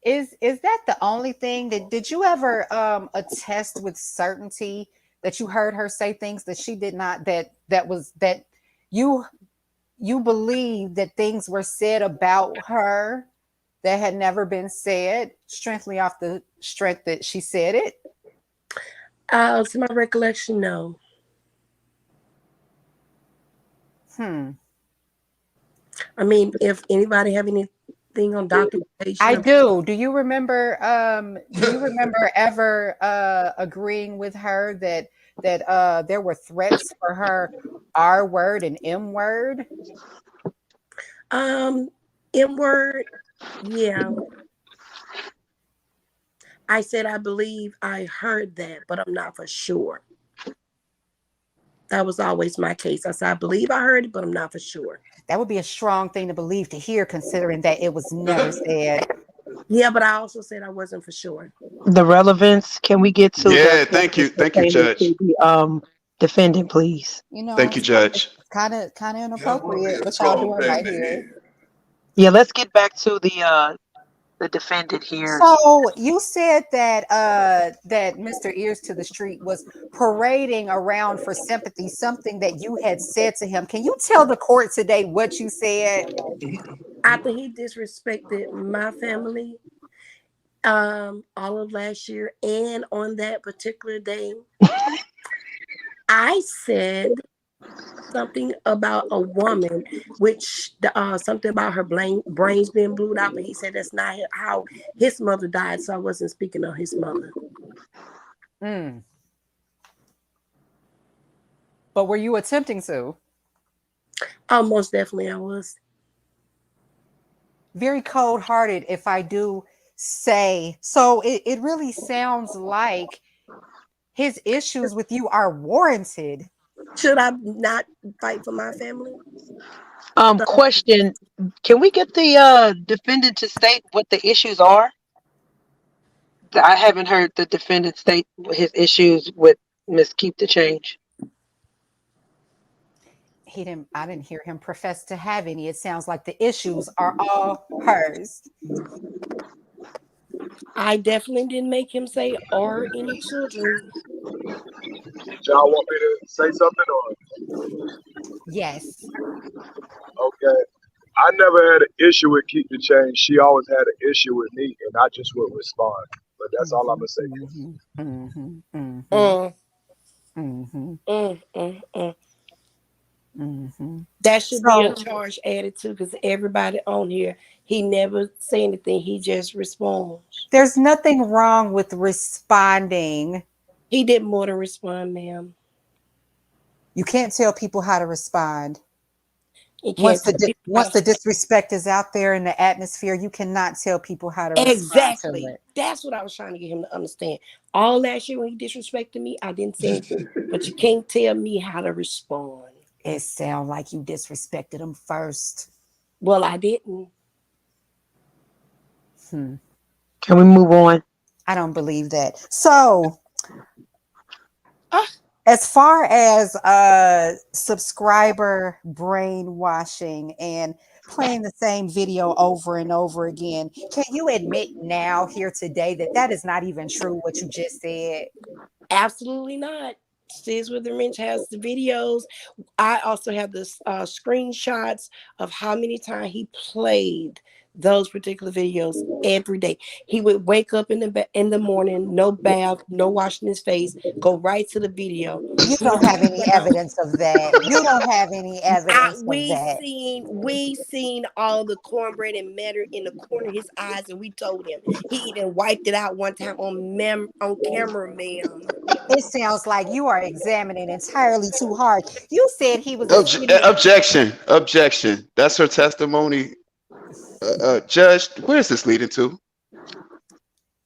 Is that the only thing did you ever attest with certainty that you heard her say things that she did not, that you believe that things were said about her that had never been said, strictly off the strength that she said it? To my recollection, no. I mean, if anybody have anything on documentation, I do. Do you remember? Ever agreeing with her that there were threats for her R word and M word? M word, yeah. I said I believe I heard that, but I'm not for sure. That was always my case. I said I believe I heard it, but I'm not for sure. That would be a strong thing to believe, to hear, considering that it was never said. Yeah, but I also said I wasn't for sure. The relevance. Can we get to? Yeah, thank you, Judge. The, defendant, please. Thank you, Judge. It's kind of inappropriate what y'all doing right here. Yeah, let's get back to the defendant here. So you said that that Mr. Earz to the Street was parading around for sympathy, something that you had said to him. Can you tell the court today what you said? After he disrespected my family all of last year, and on that particular day, I said something about a woman, which something about her brains being blew out, but he said that's not how his mother died, so I wasn't speaking of his mother. But were you attempting to? Oh, most definitely I was. Very cold-hearted, if I do say so. It really sounds like his issues with you are warranted. Should I not fight for my family? Question: can we get the defendant to state what the issues are? I haven't heard the defendant state his issues with Miss Keep the Change. I didn't hear him profess to have any. It sounds like the issues are all hers. I definitely didn't make him say or any children. Y'all want me to say something or? Yes. Okay. I never had an issue with Keep the Change. She always had an issue with me, and I just would respond. But that's all I'm gonna say. That should be a So charge added to, because everybody on here, he never say anything. He just responds. there's nothing wrong with responding. He did more than respond, ma'am. You can't tell people how to respond. You Once can't tell people how the disrespect is out there in the atmosphere, you cannot tell people how to respond to exactly. it. That's what I was trying to get him to understand. All last year when he disrespected me, I didn't say anything. But you can't tell me how to respond. It sounds like you disrespected him first. Well, I didn't. Can we move on? I don't believe that. So, as far as subscriber brainwashing and playing the same video over and over again, can you admit now here today that that is not even true what you just said? Absolutely not. Sis with the Wrench has the videos. I also have the screenshots of how many times he played those particular videos every day. He would wake up in the morning, no bath, no washing his face, go right to the video. You don't have any evidence of that. You don't have any evidence of We that. seen all the cornbread and matter in the corner of his eyes, and we told him. He even wiped it out one time on camera, ma'am. It sounds like you are examining entirely too hard. You said he was a skinny. Objection. That's her testimony. Judge, where's this leading to?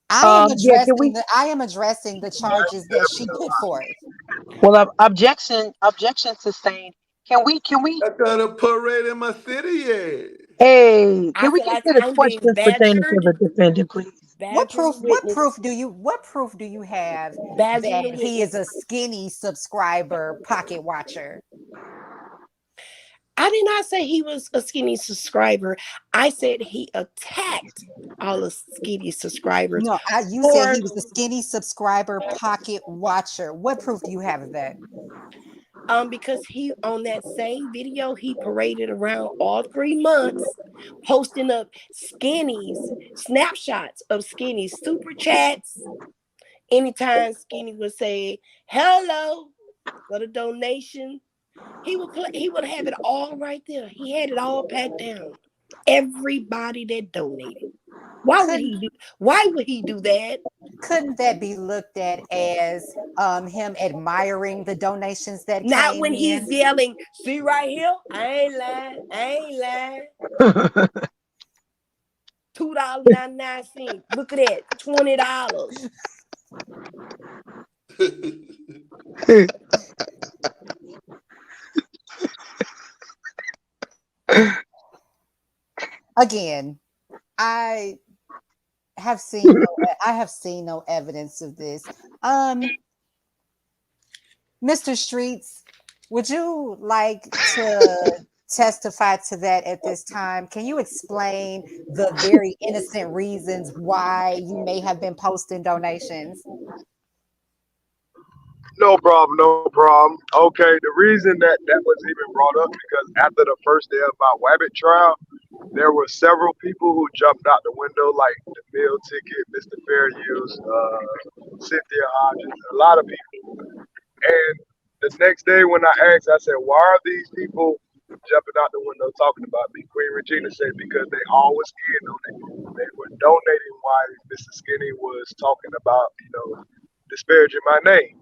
I Yeah, am addressing the charges that she put forth. well, objection sustained. Can we? I got a parade in my city yet. Hey, can we I get said to the I'm being questions pertaining to the badgered. defendant, please? What Badger proof? witness. What proof do you have Badger that the he is witness. a skinny subscriber pocket watcher? I did not say he was a skinny subscriber. I said he attacked all the skinny subscribers. No, you said he was a skinny subscriber pocket watcher. What proof do you have of that? Because he on that same video he paraded around all 3 months, posting up skinnies, snapshots of skinny super chats. Anytime Skinny would say hello for the donation, he would have it all right there. He had it all packed down. Everybody that donated. Why would he do that? Couldn't that be looked at as him admiring the donations that Not came when in? he's yelling, see right here, I ain't lying. $2.99. Look at that, $20. Again, I have seen no evidence of this. Mr. Streets, would you like to testify to that at this time? Can you explain the very innocent reasons why you may have been posting donations? No problem, no problem. Okay, the reason that was even brought up because after the first day of my Wabbit trial, there were several people who jumped out the window, like the meal ticket, Mr. Fairuse, Cynthia Hodges, a lot of people. And the next day when I asked, I said, why are these people jumping out the window talking about me? Queen Regina said, because they all was scared on it. They were donating while Mr. Skinny was talking about, disparaging my name.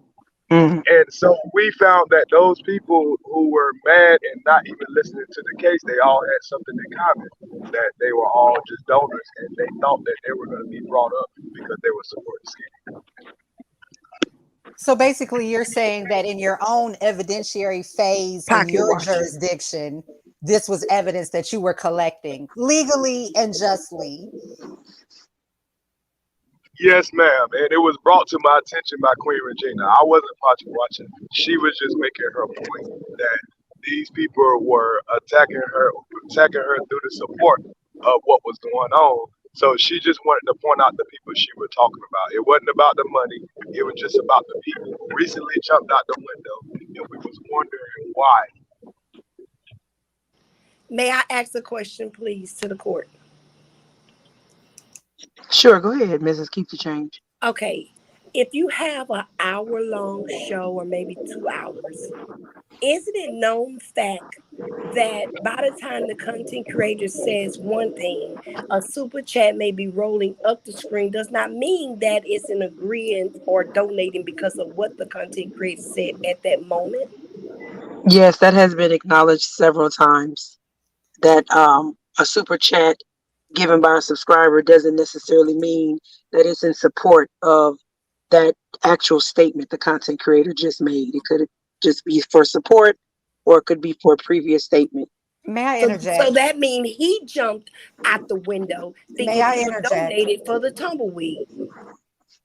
And so we found that those people who were mad and not even listening to the case, they all had something in common, that they were all just donors and they thought that they were going to be brought up because they were supporting Skinny. So basically you're saying that in your own evidentiary phase in your jurisdiction, this was evidence that you were collecting legally and justly. Yes, ma'am. And it was brought to my attention by Queen Regina. I wasn't watching. She was just making her point that these people were attacking her through the support of what was going on. So she just wanted to point out the people she was talking about. It wasn't about the money. It was just about the people who recently jumped out the window, and we was wondering why. May I ask a question, please, to the court? Sure, go ahead, Mrs. Keep the Change. Okay. If you have an hour-long show or maybe 2 hours, isn't it known fact that by the time the content creator says one thing, a super chat may be rolling up the screen does not mean that it's an agreement or donating because of what the content creator said at that moment? Yes, that has been acknowledged several times, that a super chat given by a subscriber doesn't necessarily mean that it's in support of that actual statement the content creator just made. It could just be for support, or it could be for a previous statement. May I interject? So that means he jumped out the window thinking May I he interject? donated for the tumbleweed.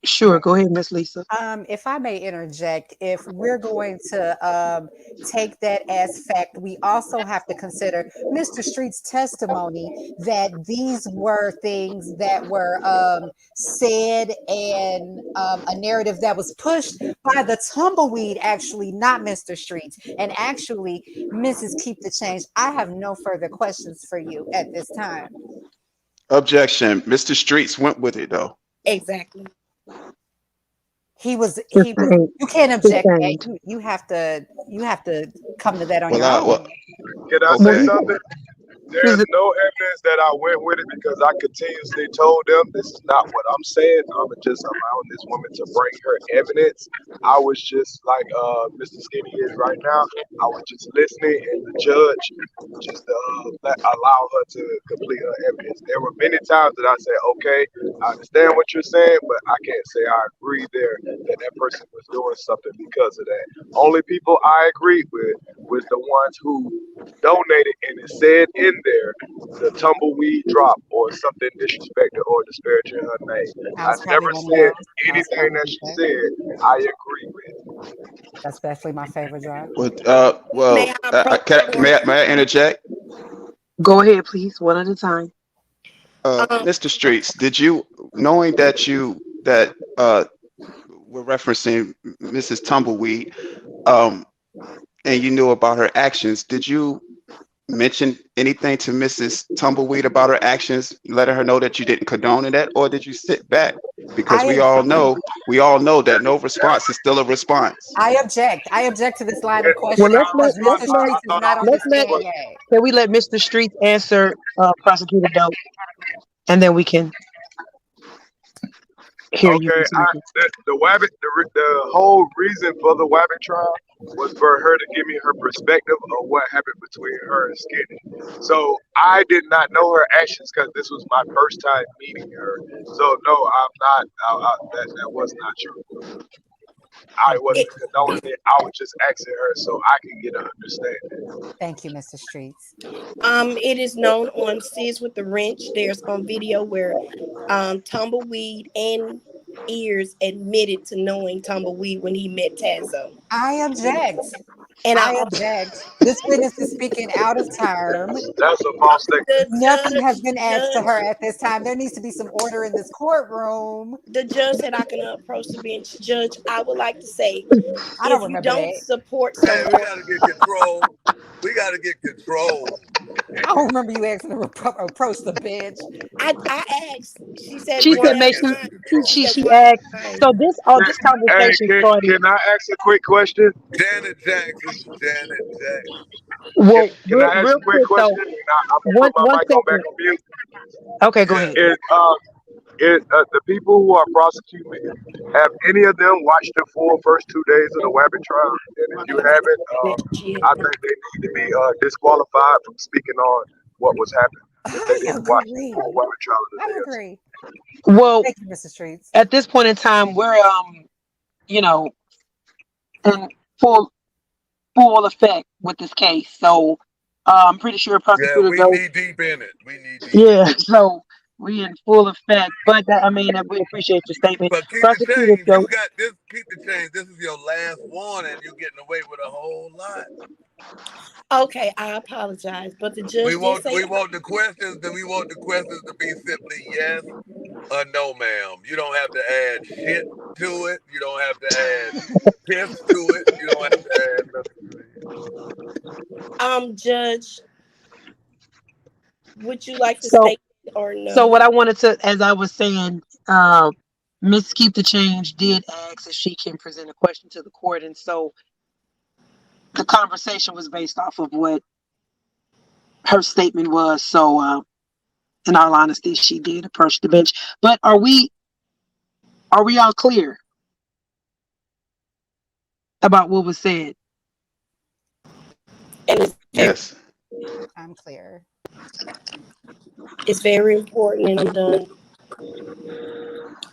Sure, go ahead, Miss Lisa. If I may interject, if we're going to take that as fact, we also have to consider Mr. Street's testimony that these were things that were said, and a narrative that was pushed by the tumbleweed, actually, not Mr. Street's. And actually, Mrs. Keep the Change, I have no further questions for you at this time. Objection. Mr. Streets went with it though. Exactly. He was you can't object that. You have to come to that on your own. Can I say something? There's no evidence that I went with it because I continuously told them this is not what I'm saying. I'm just allowing this woman to bring her evidence. I was just like Mr. Skinny is right now. I was just listening, and the judge just allow her to complete her evidence. There were many times that I said, okay, I understand what you're saying, but I can't say I agree there that person was doing something because of that. Only people I agreed with was the ones who donated, and it said in there the tumbleweed drop or something disrespected or disparaging her name. I never said anything that she said I agree with. That's definitely my favorite drop. May I interject? Go ahead, please, one at a time. Mr. Streets, did you, knowing that we're referencing Mrs. Tumbleweed, and you knew about her actions, did you mention anything to Mrs. Tumbleweed about her actions, letting her know that you didn't condone that, or did you sit back? Because we all know that no response is still a response. I object to this line of questioning. Can we let Mr. Streets answer Prosecutor Doe, and then we can hear you. The whole reason for the Wabbit trial was for her to give me her perspective of what happened between her and Skinny. So I did not know her actions because this was my first time meeting her. So no, I'm not. That was not true. I wasn't condoning it. I was just asking her so I can get an understanding. Thank you, Mr. Streets. It is known on Sis with the Wrench. There's on video where Tumbleweed and Earz admitted to knowing Tumbleweed when he met Tazo. I object. And I object. This witness is speaking out of term. That's a false statement. Nothing has been asked to her at this time. There needs to be some order in this courtroom. The judge said I can approach the bench. Judge, I would like to say, I don't remember that. Support someone, we gotta get control. We gotta get control. I don't remember you asking to approach the bench. I asked. She said. She asked. So this conversation started. Can I ask a quick question? Janet Jackson. Well, can I ask a quick question? I'm put my mic on back on mute. Okay, go ahead. The people who are prosecuting, have any of them watched the full first 2 days of the Wabbit trial? And if you haven't, I think they need to be disqualified from speaking on what was happening. If they didn't watch the full Wabbit trial. I agree. Well, thank you, Mr. Streets. At this point in time, we're in full effect with this case. So I'm pretty sure prosecutor. Yeah, we knee deep in it. Yeah. So We in full effect. But I mean, we appreciate your statement. But keep the Prosecutor, change. so You got this. Keep the change. This is your last warning. You're getting away with a whole lot. Okay, I apologize, but the judge did say We want the questions. We want the questions to be simply yes or no, ma'am. You don't have to add shit to it. You don't have to add piss to it. You don't have to add nothing to it. Judge, would you like to so state or so no? what I wanted to, as I was saying, Miss Keep the Change did ask if she can present a question to the court, and so the conversation was based off of what her statement was. So, in all honesty, she did approach the bench. But are we all clear about what was said? And Yes. I'm clear. it's very important, and I'm done.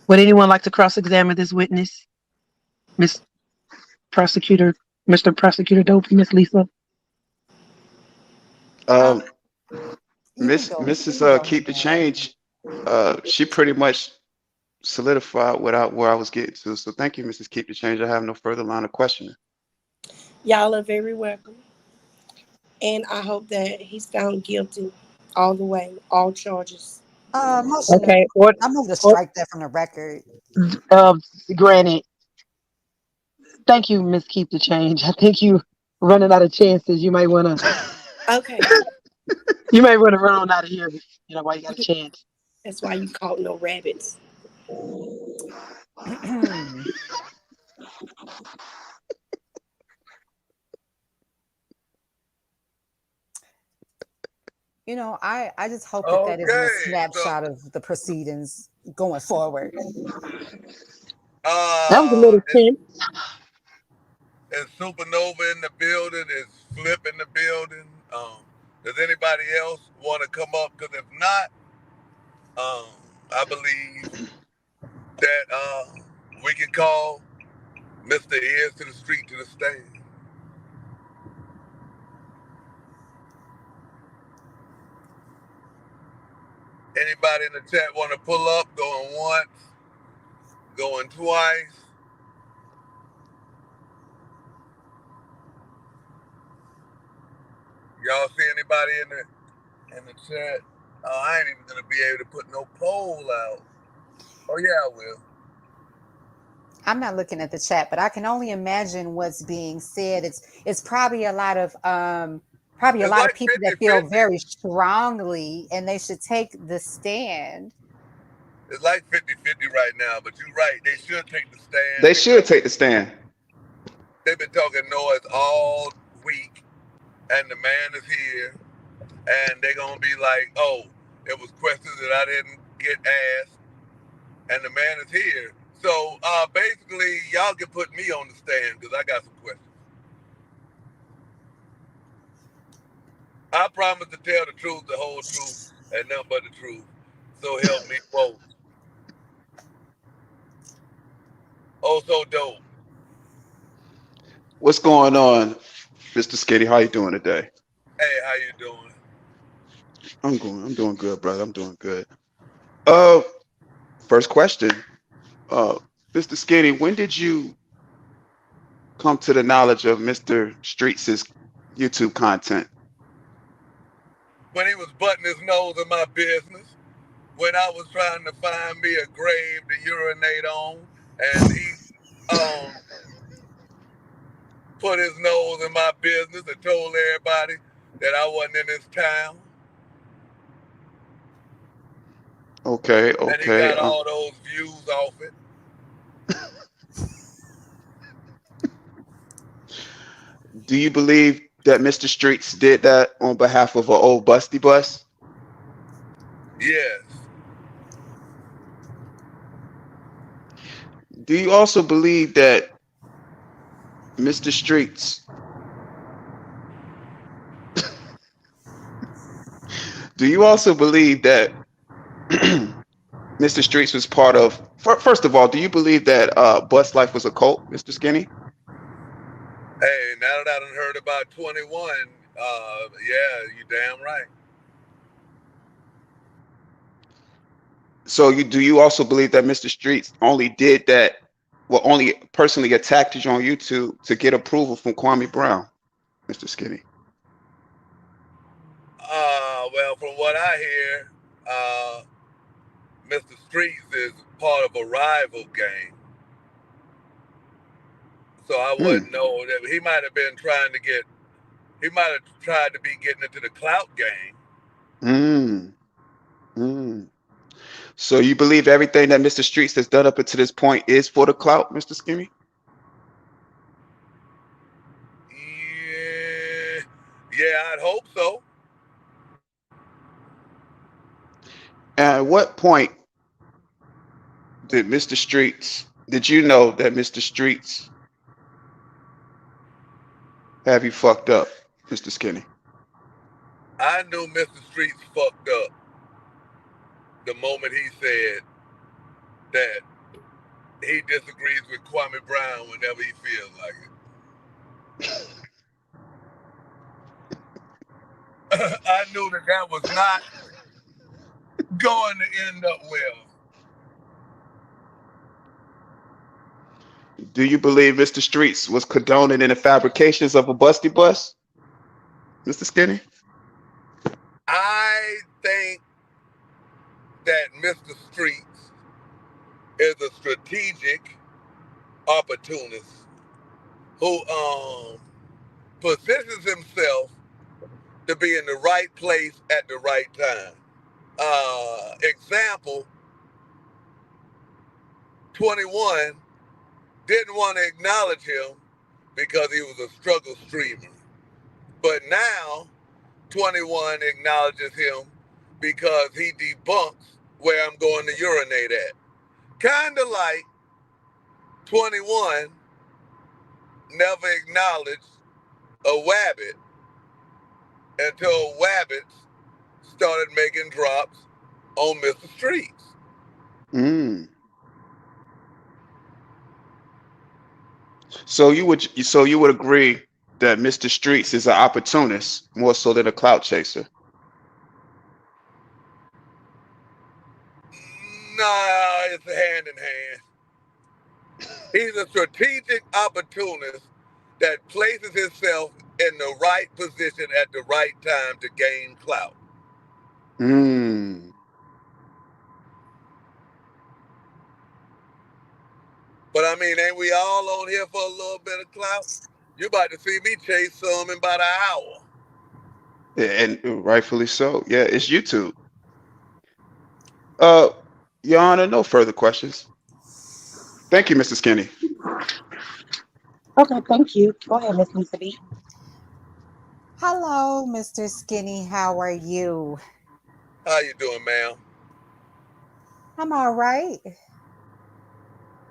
Would anyone like to cross-examine this witness, Miss Prosecutor, Mr. Prosecutor Dopey, Miss Lisa? Um, Um, you can go. You Mrs. can go Keep the ahead, ma'am. Change. She pretty much solidified where I was getting to. So thank you, Mrs. Keep the Change. I have no further line of questioning. Y'all are very welcome. And I hope that he's found guilty all the way, all charges. Motion to, Okay. I move to strike that from the record. Uh, Granted. Thank you, Miss Keep the Change. I think you running out of chances. You might wanna Okay, run on out of here. While you got a chance. that's why you caught no rabbits. I just hope that that isn't a Okay. snapshot of the proceedings going forward. That was a little tense. Is Supernova in the building? Is Flip in the building? Does anybody else want to come up? Because if not, I believe that we can call Mr. Earz to the street to the stand. Anybody in the chat want to pull up? Going once, going twice. Y'all see anybody in the chat? I ain't even gonna be able to put no poll out. Oh yeah, I will. I'm not looking at the chat, but I can only imagine what's being said. It's probably a lot of It's like people that feel 50-50. very strongly and they should take the stand. It's like 50-50 right now, but you're right. They should take the stand. They should take the stand. They've been talking noise all week, and the man is here, and they're gonna be like, "Oh, it was questions that I didn't get asked," and the man is here. So basically, y'all can put me on the stand because I got some questions. I promise to tell the truth, the whole truth, and nothing but the truth. So help me, whoa. Oh, so dope. What's going on, Mr. Skitty? How you doing today? Hey, how you doing? I'm doing good, brother. I'm doing good. First question. Mr. Skinny, when did you come to the knowledge of Mr. Streets' YouTube content? When he was butting his nose in my business, when I was trying to find me a grave to urinate on, and he put his nose in my business and told everybody that I wasn't in this town. Okay. And he got all those views off it. Do you believe that Mr. Streets did that on behalf of an old busty bus? Yes. Do you also believe that Mr. Streets do you also believe that Mr. Streets was part of, first of all, do you believe that Bus Life was a cult, Mr. Skinny? Hey, now that I done heard about 21, yeah, you damn right. So do you also believe that Mr. Streets only did that, well, only personally attacked you on YouTube to get approval from Kwame Brown, Mr. Skinny? Well, from what I hear, Mr. Streets is part of a rival gang. So I wouldn't know that he might have been trying to get. He might have tried to be getting into the clout game. So you believe everything that Mr. Streets has done up until this point is for the clout, Mr. Skinny? Yeah, I'd hope so. At what point did you know that Mr. Streets have you fucked up, Mr. Skinny? I knew Mr. Streets fucked up the moment he said that he disagrees with Kwame Brown whenever he feels like it. I knew that was not going to end up well. Do you believe Mr. Streets was condoning in the fabrications of a busty bus, Mr. Skinny? I think that Mr. Streets is a strategic opportunist who positions himself to be in the right place at the right time. Example, 21 didn't want to acknowledge him because he was a struggle streamer. But now 21 acknowledges him because he debunks where I'm going to urinate at. Kind of like 21 never acknowledged a Wabbit until Wabbits started making drops on Mr. Streets. So you would agree that Mr. Streets is an opportunist more so than a clout chaser? No, it's hand in hand. He's a strategic opportunist that places himself in the right position at the right time to gain clout. But I mean, ain't we all on here for a little bit of clout? You about to see me chase some in about an hour. And rightfully so. Yeah, it's YouTube. Your Honor, no further questions. Thank you, Mr. Skinny. Okay, thank you. Go ahead, Miss Lisa B. Hello, Mr. Skinny. How are you? How you doing, ma'am? I'm all right.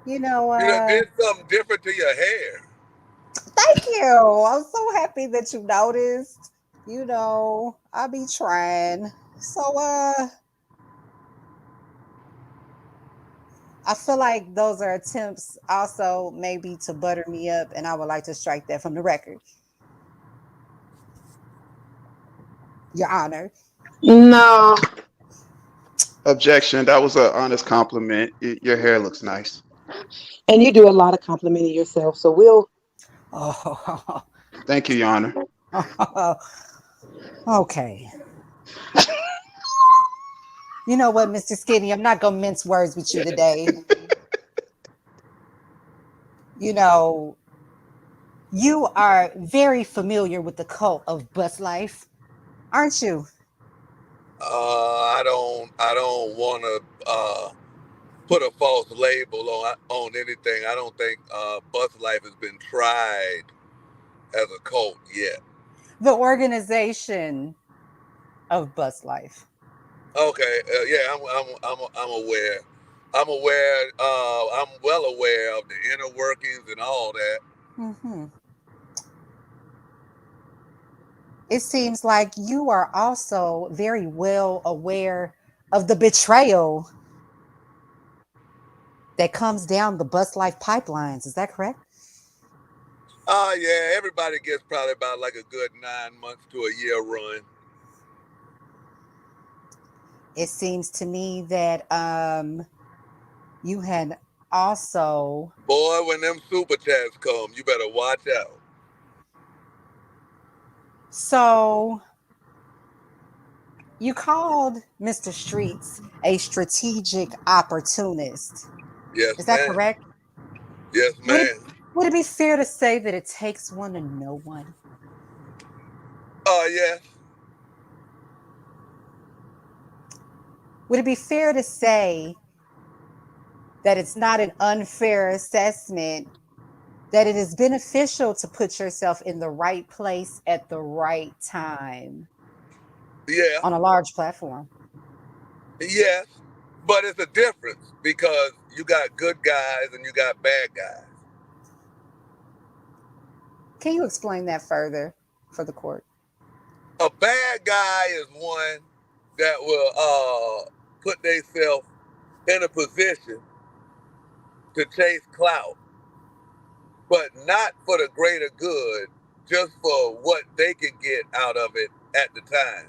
You know, you done did something different to your hair. Thank you. I'm so happy that you noticed. You know, I be trying. So, I feel like those are attempts also maybe to butter me up, and I would like to strike that from the record. Your Honor. No. Objection. That was an honest compliment. Your hair looks nice. And you do a lot of complimenting yourself, so we'll. Oh. Thank you, Your Honor. Okay. You know what, Mr. Skinny, I'm not going to mince words with you today. You know, you are very familiar with the cult of bus life, aren't you? I don't want to put a false label on anything. I don't think bus life has been tried as a cult yet. The organization of bus life. Okay, yeah, I'm aware. I'm well aware of the inner workings and all that. Mm-hmm. It seems like you are also very well aware of the betrayal that comes down the bus life pipelines. Is that correct? Yeah, everybody gets probably about like a good 9 months to a year run. it seems to me that you had also. Boy, when them super chats come, you better watch out. So you called Mr. Streets a strategic opportunist. Yes, Is that ma'am. correct? Yes, ma'am. Would it be fair to say that it takes one to know one? Yes. Would it be fair to say that it's not an unfair assessment, that it is beneficial to put yourself in the right place at the right time Yeah. on a large platform? Yes. But it's a difference because you got good guys and you got bad guys. Can you explain that further for the court? A bad guy is one that will put themselves in a position to chase clout, but not for the greater good, just for what they can get out of it at the time,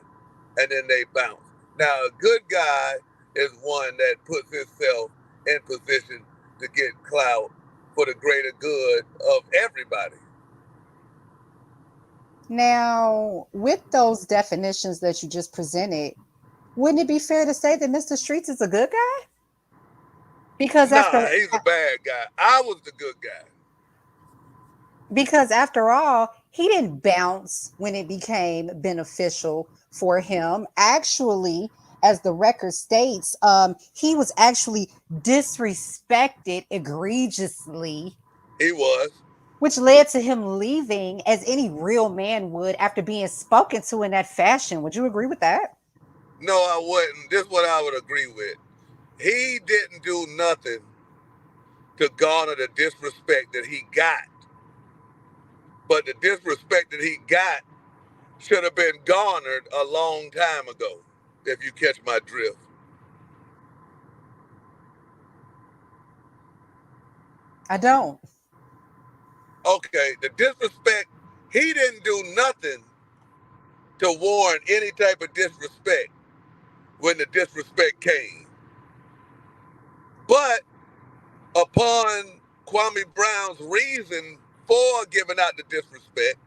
and then they bounce. Now, a good guy is one that puts himself in position to get clout for the greater good of everybody. Now, with those definitions that you just presented, wouldn't it be fair to say that Mr. Streets is a good guy? Because Nah, he's a bad guy. I was the good guy. Because after all, he didn't bounce when it became beneficial for him. Actually, as the record states, he was actually disrespected egregiously. He was. Which led to him leaving, as any real man would, after being spoken to in that fashion. Would you agree with that? No, I wouldn't. This is what I would agree with. He didn't do nothing to garner the disrespect that he got. But the disrespect that he got should have been garnered a long time ago, if you catch my drift. I don't. Okay, the disrespect, he didn't do nothing to warrant any type of disrespect when the disrespect came. But upon Kwame Brown's reason for giving out the disrespect,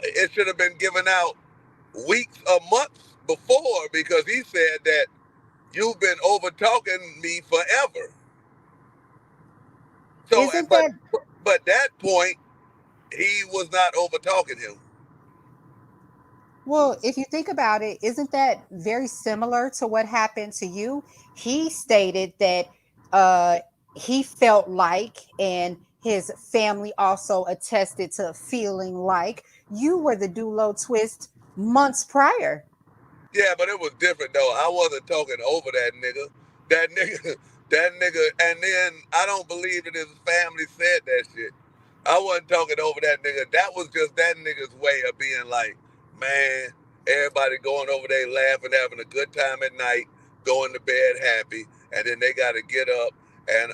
it should have been given out weeks or months before, because he said that you've been over talking me forever. So, but that point, he was not over talking him. Well, if you think about it, isn't that very similar to what happened to you? He stated that he felt like, and his family also attested to feeling like, you were the Dulo Twist months prior. Yeah, but it was different though. I wasn't talking over that nigga. That nigga, and then I don't believe that his family said that shit. I wasn't talking over that nigga. That was just that nigga's way of being like, man, everybody going over there laughing, having a good time at night, going to bed happy, and then they got to get up and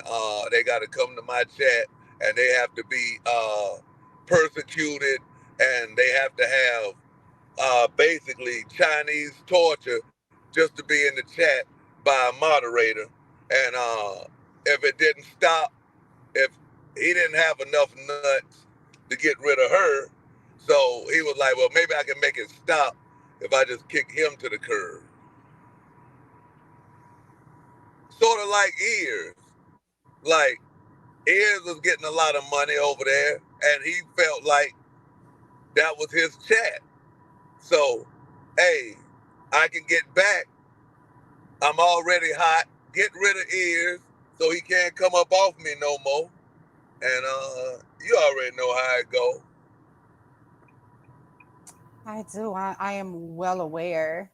they got to come to my chat, and they have to be persecuted, and they have to have basically Chinese torture just to be in the chat by a moderator. And if it didn't stop, if he didn't have enough nuts to get rid of her, so he was like, well, maybe I can make it stop if I just kick him to the curb. Sort of like Earz. Like, Earz was getting a lot of money over there, and he felt like that was his chat. So, hey, I can get back. I'm already hot. Get rid of Earz so he can't come up off me no more. And you already know how it go. I do. I am well aware.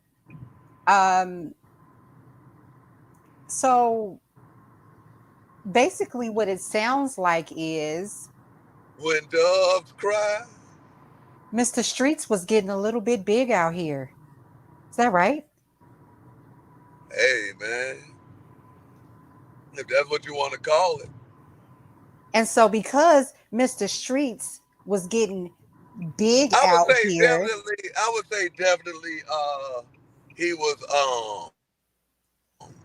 So basically what it sounds like is, when doves cry, Mr. Streets was getting a little bit big out here. Is that right? Hey, man. If that's what you want to call it. And so because Mr. Streets was getting big out here. I would say definitely he was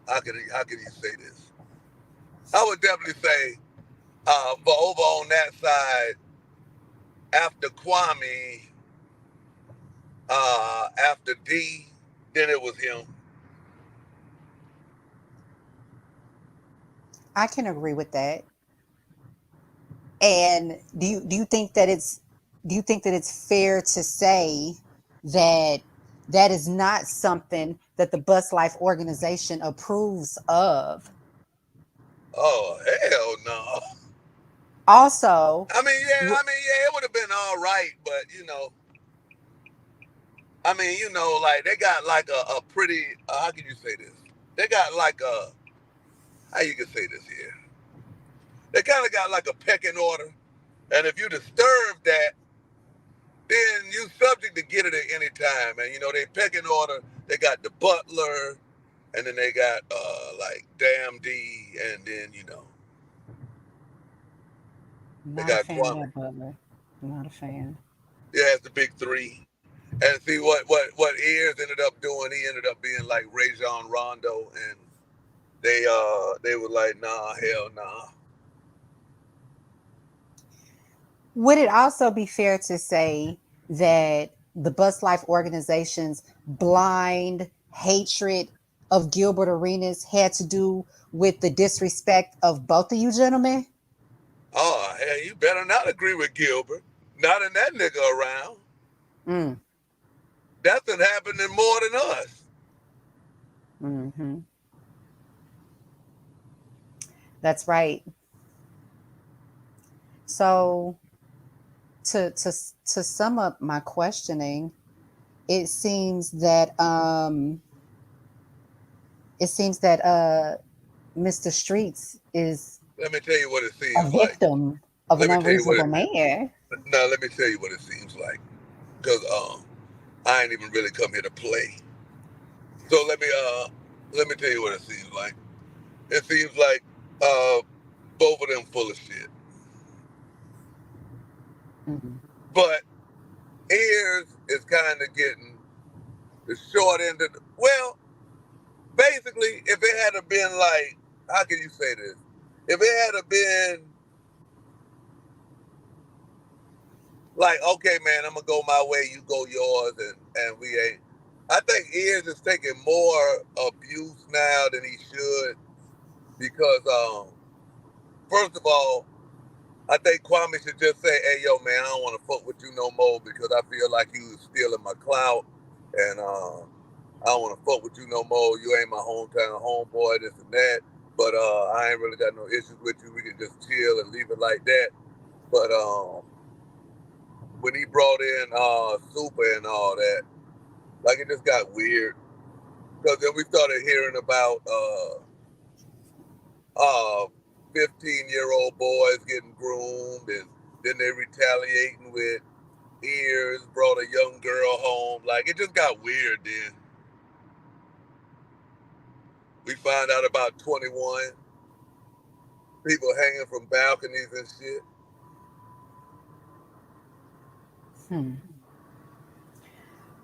how can you say this? I would definitely say for over on that side after Kwame, after D, then it was him. I can agree with that. And do you think that it's fair to say that that is not something that the Bus Life organization approves of? Oh hell no. Also, It would have been all right, but like they got like a pretty. How can you say this? They got like a how you can say this here. They kind of got like a pecking order, and if you disturb that, then you subject to get it at any time. And they pecking order. They got the butler, and then they got like Damn D, and then they not a got fan of Kwame. that Butler. Not a fan. Yeah, it's the big three. And see what Earz ended up doing. He ended up being like Rajon Rondo, and they were like, nah, hell nah. Would it also be fair to say that the Bus Life organization's blind hatred of Gilbert Arenas had to do with the disrespect of both of you gentlemen? Oh, hell, you better not agree with Gilbert. Not in that nigga around. Mm. That's been happening more than us. Mm-hmm. That's right. So to sum up my questioning, it seems that Mr. Streets is Let me tell you what it a seems like. victim of an Let me tell you what unreasonable it. man. Now let me tell you what it seems like. Cause I ain't even really come here to play. So let me tell you what it seems like. It seems like both of them full of shit. Mm-hmm. But Earz is kind of getting the short end of well, basically, if it had been like, how can you say this? If it had been like, okay, man, I'm gonna go my way, you go yours, and we ain't. I think Earz is taking more abuse now than he should because, first of all, I think Kwame should just say, "Hey, yo, man, I don't want to fuck with you no more because I feel like you was stealing my clout, and I don't want to fuck with you no more. You ain't my hometown homeboy, this and that. But I ain't really got no issues with you. We can just chill and leave it like that." But when he brought in Super and all that, like it just got weird because then we started hearing about 15-year-old boys getting groomed, and then they retaliating with Earz brought a young girl home. Like it just got weird. Then we found out about 21 people hanging from balconies and shit.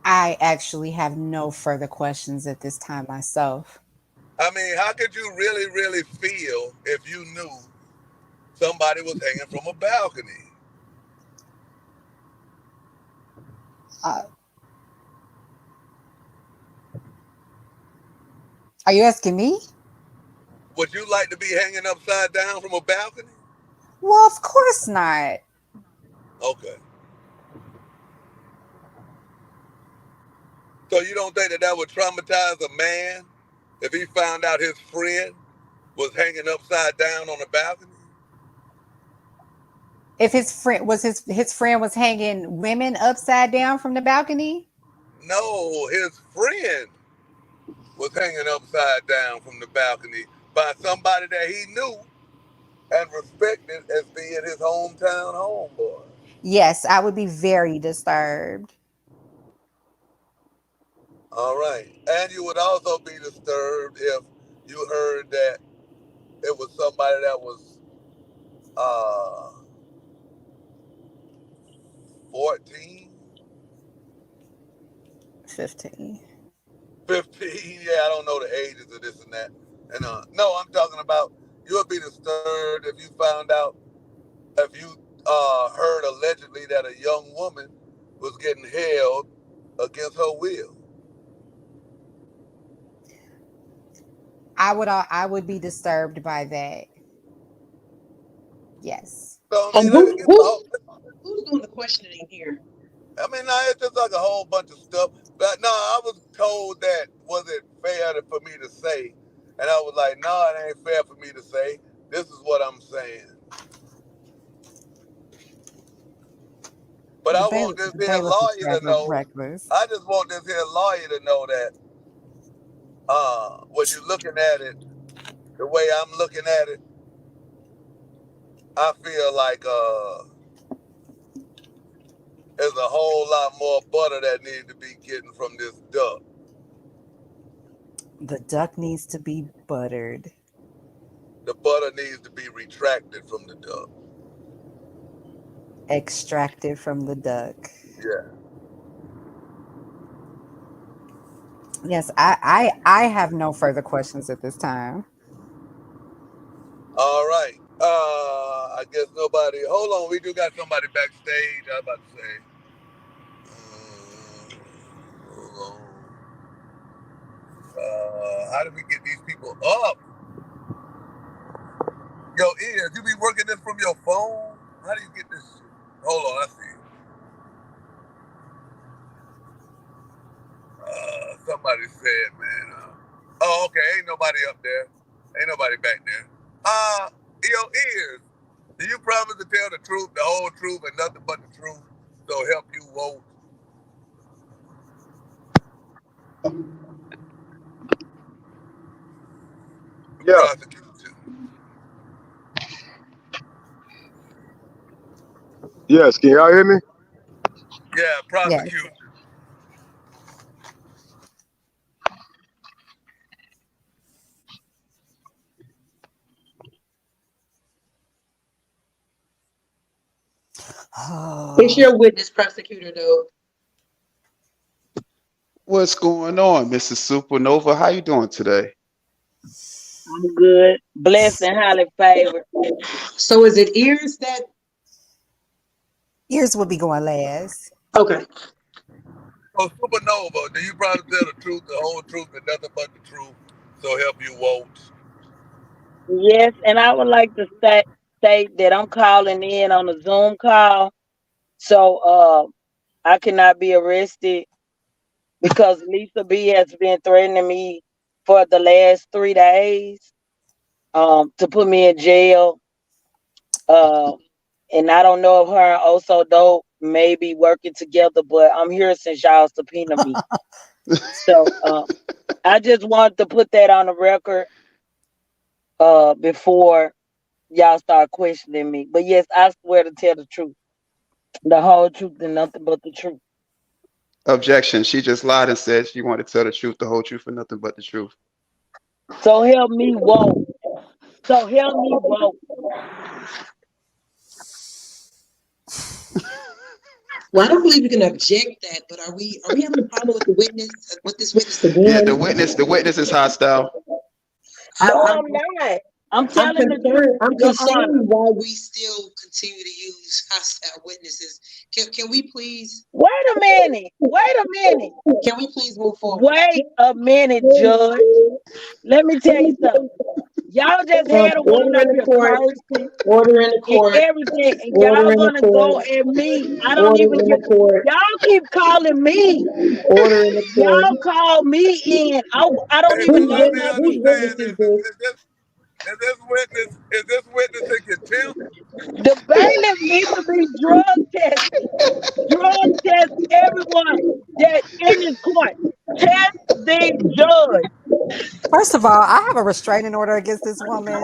I actually have no further questions at this time myself. I mean, how could you really, really feel if you knew somebody was hanging from a balcony? Uh, are you asking me? Would you like to be hanging upside down from a balcony? Well, of course not. Okay. So you don't think that would traumatize a man if he found out his friend was hanging upside down on a balcony? If his friend was hanging women upside down from the balcony? No, his friend was hanging upside down from the balcony by somebody that he knew and respected as being his hometown homeboy. Yes, I would be very disturbed. All right. And you would also be disturbed if you heard that it was somebody that was uh 14. 15. 15. Yeah, I don't know the ages of this and that. And no, I'm talking about you would be disturbed if you found out, if you heard allegedly that a young woman was getting held against her will. I would be disturbed by that. Yes. So I And mean, it's a whole, who's doing the questioning here? I mean, nah, it's just like a whole bunch of stuff. But no, I was told that was it fair for me to say, and I was like, no, it ain't fair for me to say. This is what I'm saying. But I want this The here bailiff is lawyer to rather know. reckless. I just want this here lawyer to know that when you're looking at it, the way I'm looking at it, I feel like there's a whole lot more butter that needs to be getting from this duck. The duck needs to be buttered. The butter needs to be retracted from the duck. Extracted from the duck. Yeah. Yes, I have no further questions at this time. All right. I guess nobody. Hold on, we do got somebody backstage. I was about to say. Hold on. How do we get these people up? Yo, Earz, you be working this from your phone? How do you get this shit? Hold on, I see it. Somebody said, man. Oh, okay, ain't nobody up there. Ain't nobody back there. Yo, Earz, do you promise to tell the truth, the whole truth, and nothing but the truth? So help you vote. Yeah. Prosecution. Yes. Can y'all hear me? Yeah, prosecution. It's your witness, prosecutor, though. What's going on, Mrs. Supernova? How you doing today? I'm good. Blessed and highly favored. So is it Earz that? Earz will be going last. Okay. So Supernova, do you promise to tell the truth, the whole truth, and nothing but the truth? So help you vote. Yes, and I would like to state that I'm calling in on a Zoom call. So I cannot be arrested because Lisa B has been threatening me for the last 3 days to put me in jail. And I don't know if her and Oso Dope may be working together, but I'm here since y'all subpoena me. So I just wanted to put that on the record before y'all start questioning me. But yes, I swear to tell the truth, the whole truth, and nothing but the truth. Objection. She just lied and said she wanted to tell the truth, the whole truth, and nothing but the truth. So help me vote. So help me vote. Well, I don't believe we can object that, but are we having a problem with the witness, with this witness again? Yeah, the witness is hostile. No, I'm not. I'm telling the truth. I'm concerned why we still continue to use hostile witnesses. Can we please? Wait a minute. Can we please move forward? Wait a minute, Judge. Let me tell you something. Y'all just had a woman up here cursing. Order in the court. And everything. And y'all gonna go at me. I don't even care. Y'all keep calling me. Order in the court. Y'all call me in. I don't even know nothing. Is this witness in contempt? The bailiff needs to be drug tested. Drug test everyone that in this court. Test the judge. First of all, I have a restraining order against this woman.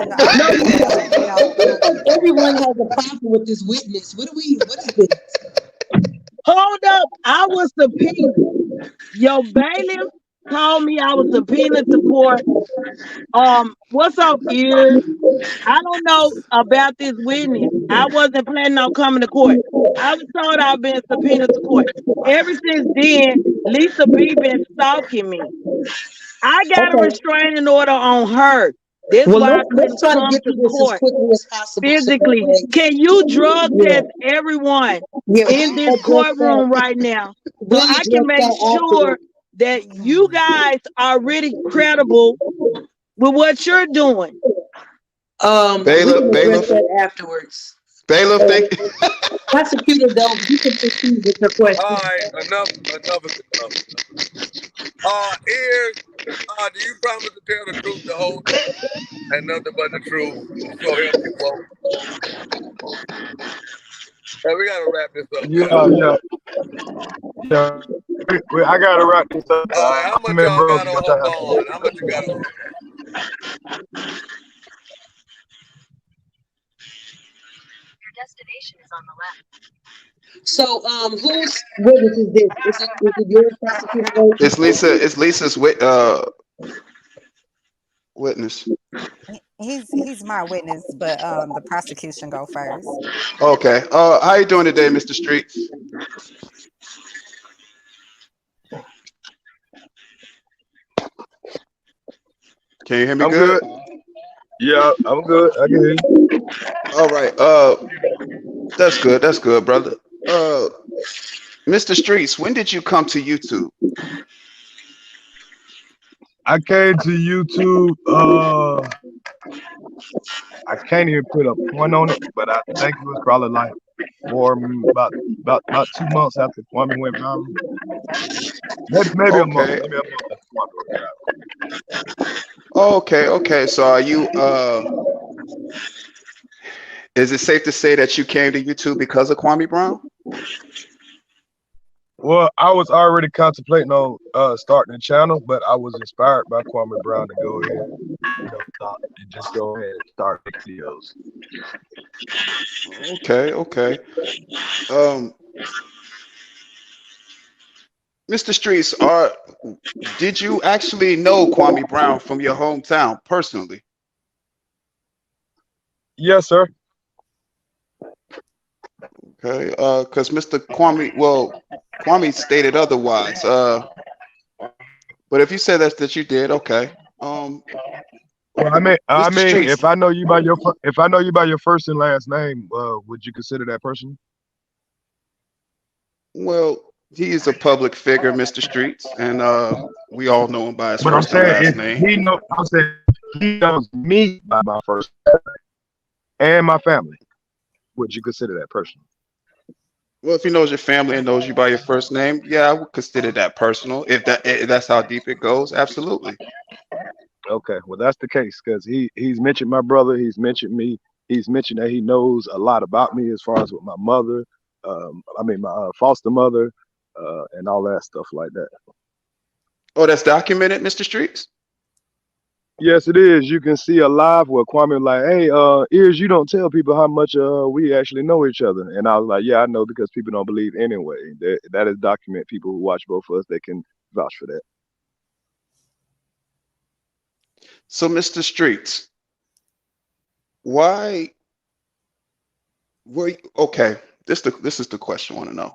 Everyone has a problem with this witness. What is this? Hold up. I was subpoenaed. Your bailiff called me. I was subpoenaed to court. What's up, Earz? I don't know about this witness. I wasn't planning on coming to court. I was told I've been subpoenaed to court. Ever since then, Lisa B been stalking me. I got a Okay. restraining order on her. That's Well, why I let's couldn't try to come get to through this as court quickly as possible. So that physically. way, Can you drug yeah, test everyone yeah, in this we'll address that. courtroom right now so We'll I can address make that sure afterwards. that you guys are really credible with what you're doing? We Bailiff, can address bailiff, that afterwards. bailiff. Thank. Prosecutor, though, you can proceed with your question. All right, enough is enough. Ears, do you promise to tell the truth, the whole truth, and nothing but the truth? So help you, quote. Hey, we gotta wrap this up, Yeah, man. yeah, yeah. I gotta wrap this up. All right, how I'm much in y'all bros. got on her bond? How much you got on her? Your destination is on the left. So, whose witness is this? Is it your prosecutor? It's Lisa. It's Lisa's witness. He's my witness, but the prosecution go first. Okay. How you doing today, Mr. Streets? Can you hear me I'm good? good. Yeah, I'm good. I can hear you. All right. That's good. That's good, brother. Mr. Streets, when did you come to YouTube? I came to YouTube. I can't even put a point on it, but I think it was probably like about 2 months after Kwame went viral. Maybe a month. Okay. Maybe a month after Kwame went viral. Okay. Okay. So are you? Is it safe to say that you came to YouTube because of Kwame Brown? Well, I was already contemplating on starting a channel, but I was inspired by Kwame Brown to go ahead, and just go ahead and start making videos. Okay. Okay. Mr. Streets, did you actually know Kwame Brown from your hometown personally? Yes, sir. Okay, because Mr. Kwame, well, Kwame stated otherwise. But if you said that you did, okay. Well, Mr. Streets, if I know you by your first and last name, would you consider that person? well, he is a public figure, Mr. Streets, and we all know him by his But I'm first and saying last if name. I'm saying he knows me by my first and my family, would you consider that person? Well, if he knows your family and knows you by your first name, yeah, I would consider that personal. If that's how deep it goes, absolutely. Okay, well that's the case because he's mentioned my brother, he's mentioned me, he's mentioned that he knows a lot about me as far as with my mother, my foster mother, and all that stuff like that. Oh, that's documented, Mr. Streets? Yes, it is. You can see a live where Kwame like, hey, Earz, you don't tell people how much we actually know each other. And I was like, yeah, I know because people don't believe anyway. That is document. People who watch both of us, they can vouch for that. So, Mr. Streets, why were you, okay? This is the question I want to know.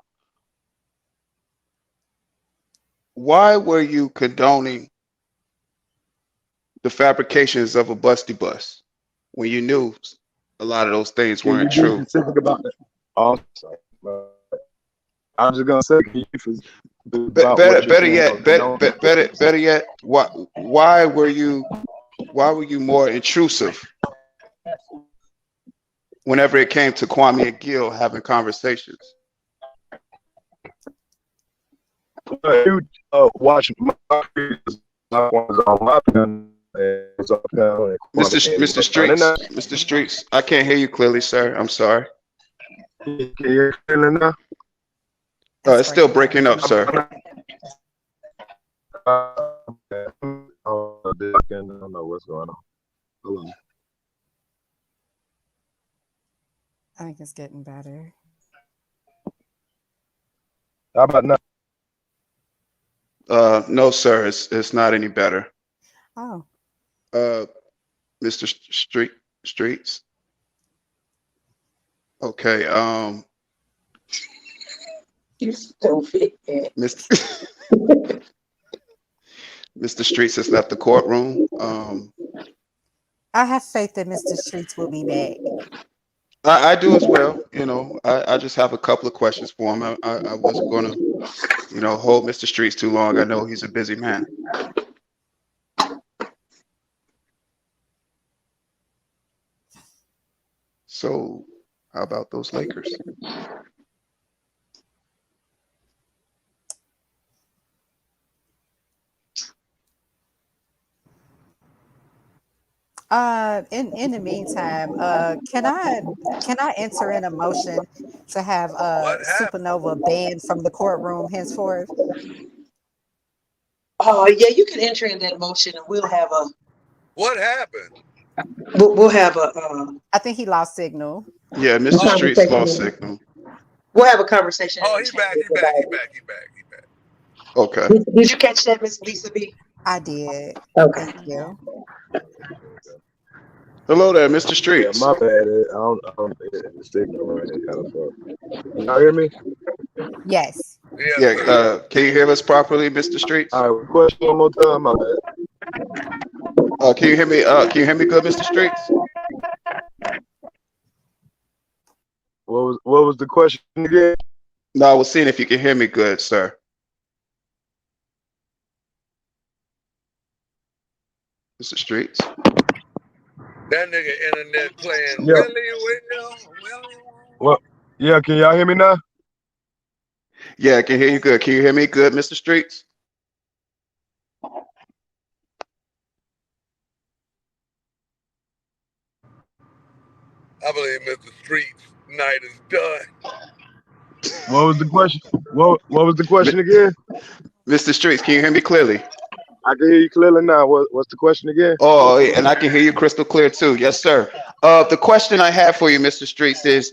Why were you condoning the fabrications of a busty bus when you knew a lot of those things Can weren't you be true? specific about that? Also, I'm just gonna say, can you Better yet, why were you more intrusive whenever it came to Kwame and Gil having conversations? You watch my videos on my channel. Mr. Streets, I can't hear you clearly, sir. I'm sorry. Can you hear me now? It's still breaking up, sir. I don't know what's going on. Hold on. I think it's getting better. How about now? No, sir. It's not any better. Oh. Mr. Streets. Okay. You stupid. Mr. Mr. Streets has left the courtroom. I have faith that Mr. Streets will be back. I do as well. You know, I just have a couple of questions for him. I wasn't going to, you know, hold Mr. Streets too long. I know he's a busy man. So, how about those Lakers? In the meantime, can I enter in a motion to have What happened? Supernova banned from the courtroom henceforth? Oh yeah, you can enter in that motion, and we'll have a What happened? we'll have a I think he lost signal. Yeah, Mr. Streets conversation. lost signal. We'll have a conversation. Oh, in he the back. chat He back. He back. He back. He back. Okay. Did you catch that, Miss Lisa B? I did. Okay. Thank you. Hello there, Mr. Yeah, Streets. my bad. I don't think the signal right there kind of fuck. Y'all hear me? Yes. Yes, Yeah, sir. can you hear us properly, Mr. Streets? All right, question one more time. My bad. Can you hear me? Can you hear me good, Mr. Streets? What was the question again? No, I was seeing if you can hear me good, sir. Mr. Streets. That nigga internet playing Yeah. Willie. Well, yeah. Can y'all hear me now? Yeah, I can hear you good. Can you hear me good, Mr. Streets? I believe Mr. Streets' night is done. What was the question? What was the question again? Mr. Streets, can you hear me clearly? I can hear you clearly now. What's the question again? Oh, and I can hear you crystal clear too. Yes, sir. The question I have for you, Mr. Streets, is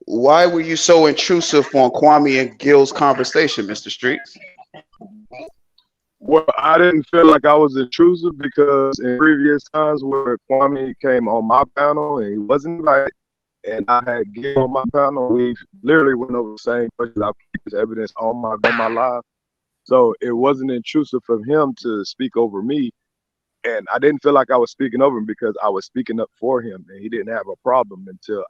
why were you so intrusive on Kwame and Gil's conversation, Mr. Streets? Well, I didn't feel like I was intrusive because in previous times where Kwame came on my panel and he wasn't invited, and I had Gil on my panel, we literally went over the same questions. I put this evidence on my live. So it wasn't intrusive for him to speak over me. And I didn't feel like I was speaking over him because I was speaking up for him, and he didn't have a problem until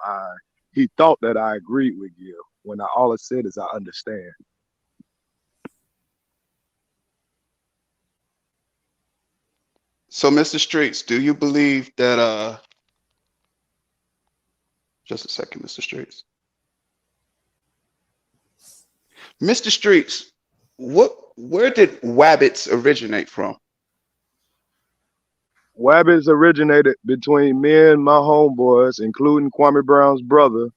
he thought that I agreed with Gil. When all I said is I understand. So, Mr. Streets, do you believe that just a second, Mr. Streets. Mr. Streets, where did Wabbits originate from? Wabbits originated between me and my homeboys, including Kwame Brown's brother,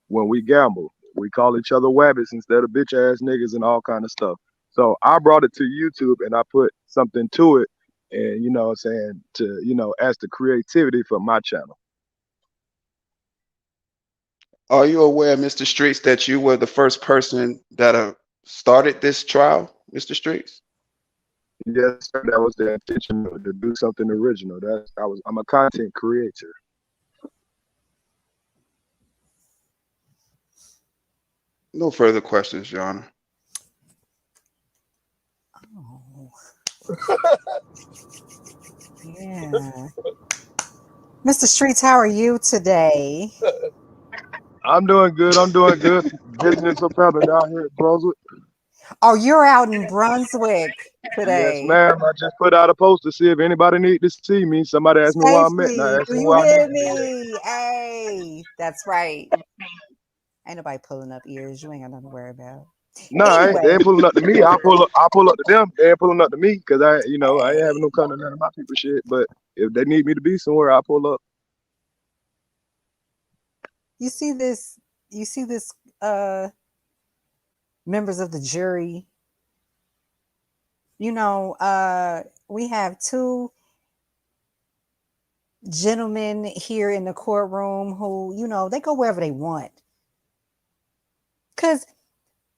when we gamble. We call each other Wabbits instead of bitch ass niggas and all kind of stuff. So I brought it to YouTube and I put something to it, and you know what I'm saying, to, you know, as the creativity for my channel. Are you aware, Mr. Streets, that you were the first person that started this trial, Mr. Streets? Yes, sir, that was the intention, to do something original. I'm a content creator. No further questions, Your Honor. Oh. Yeah. Mr. Streets, how are you today? I'm doing good. I'm doing good. Business up down here at Brunswick. Oh, you're out in Brunswick today. Yes, ma'am. I just put out a post to see if anybody need to see me. Somebody asked me where I'm at, and I asked Do them you where I hear need to be. me? Hey, that's right. Ain't nobody pulling up ears. You ain't got nothing to worry about. Nah, Anyway. they ain't pulling up to me. I pull up to them. They ain't pulling up to me because I ain't having no kind of none of my people shit. But if they need me to be somewhere, I pull up. You see this members of the jury. You know, we have two gentlemen here in the courtroom who, you know, they go wherever they want. Because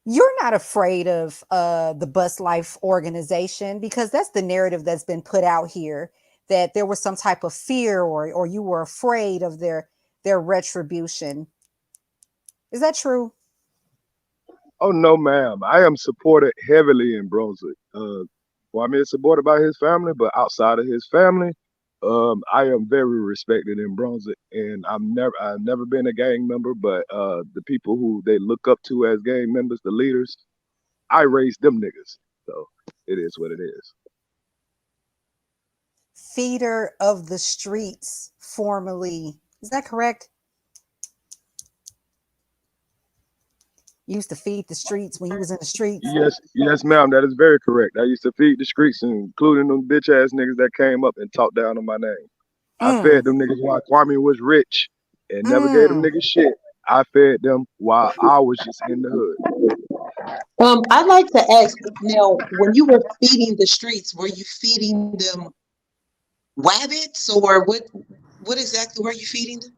you're not afraid of the Bus Life organization, because that's the narrative that's been put out here, that there was some type of fear or you were afraid of their retribution. Is that true? Oh no, ma'am. I am supported heavily in Brunswick. Kwame is supported by his family, but outside of his family, I am very respected in Brunswick, and I've never been a gang member, but the people who they look up to as gang members, the leaders, I raised them niggas. So it is what it is. Feeder of the streets, formerly. Is that correct? You used to feed the streets when you was in the streets. Yes, ma'am. That is very correct. I used to feed the streets, including them bitch ass niggas that came up and talked down on my name. I fed them niggas while Kwame was rich and never gave them niggas shit. I fed them while I was just in the hood. I'd like to ask now, when you were feeding the streets, were you feeding them wabbits or what exactly were you feeding them?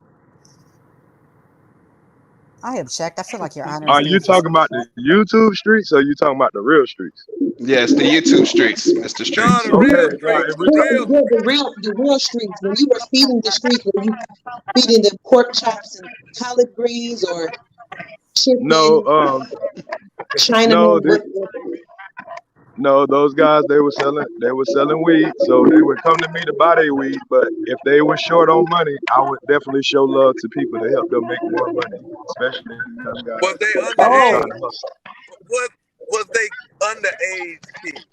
I have checked. I feel like your honor is Are you being talking about the YouTube streets or are you talking about the real streets? Yes, the YouTube streets, Mr. Streets. No, the real Okay, streets. The real streets. When you were feeding the streets, were you feeding them pork chops and collard greens or chicken? No, Chinaman. no, those guys they were selling weed, so they would come to me to buy their weed. But if they were short on money, I would definitely show love to people to help them make more money, especially young guys. Was they underage? Was they underage kids?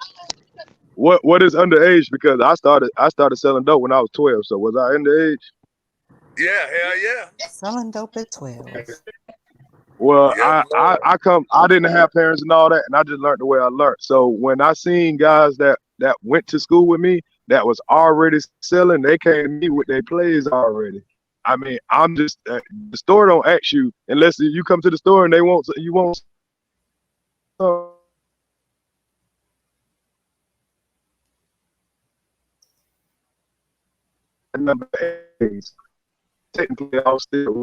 What is underage? Because I started selling dope when I was 12. So was I underage? Yeah, hell yeah. Selling dope at 12. Well, I didn't have parents and all that, and I just learned the way I learned. So when I seen guys that went to school with me that was already selling, they came to me with their plays already. I mean, I'm just the store don't ask you unless you come to the store and you won't. Number 8. Technically, I was still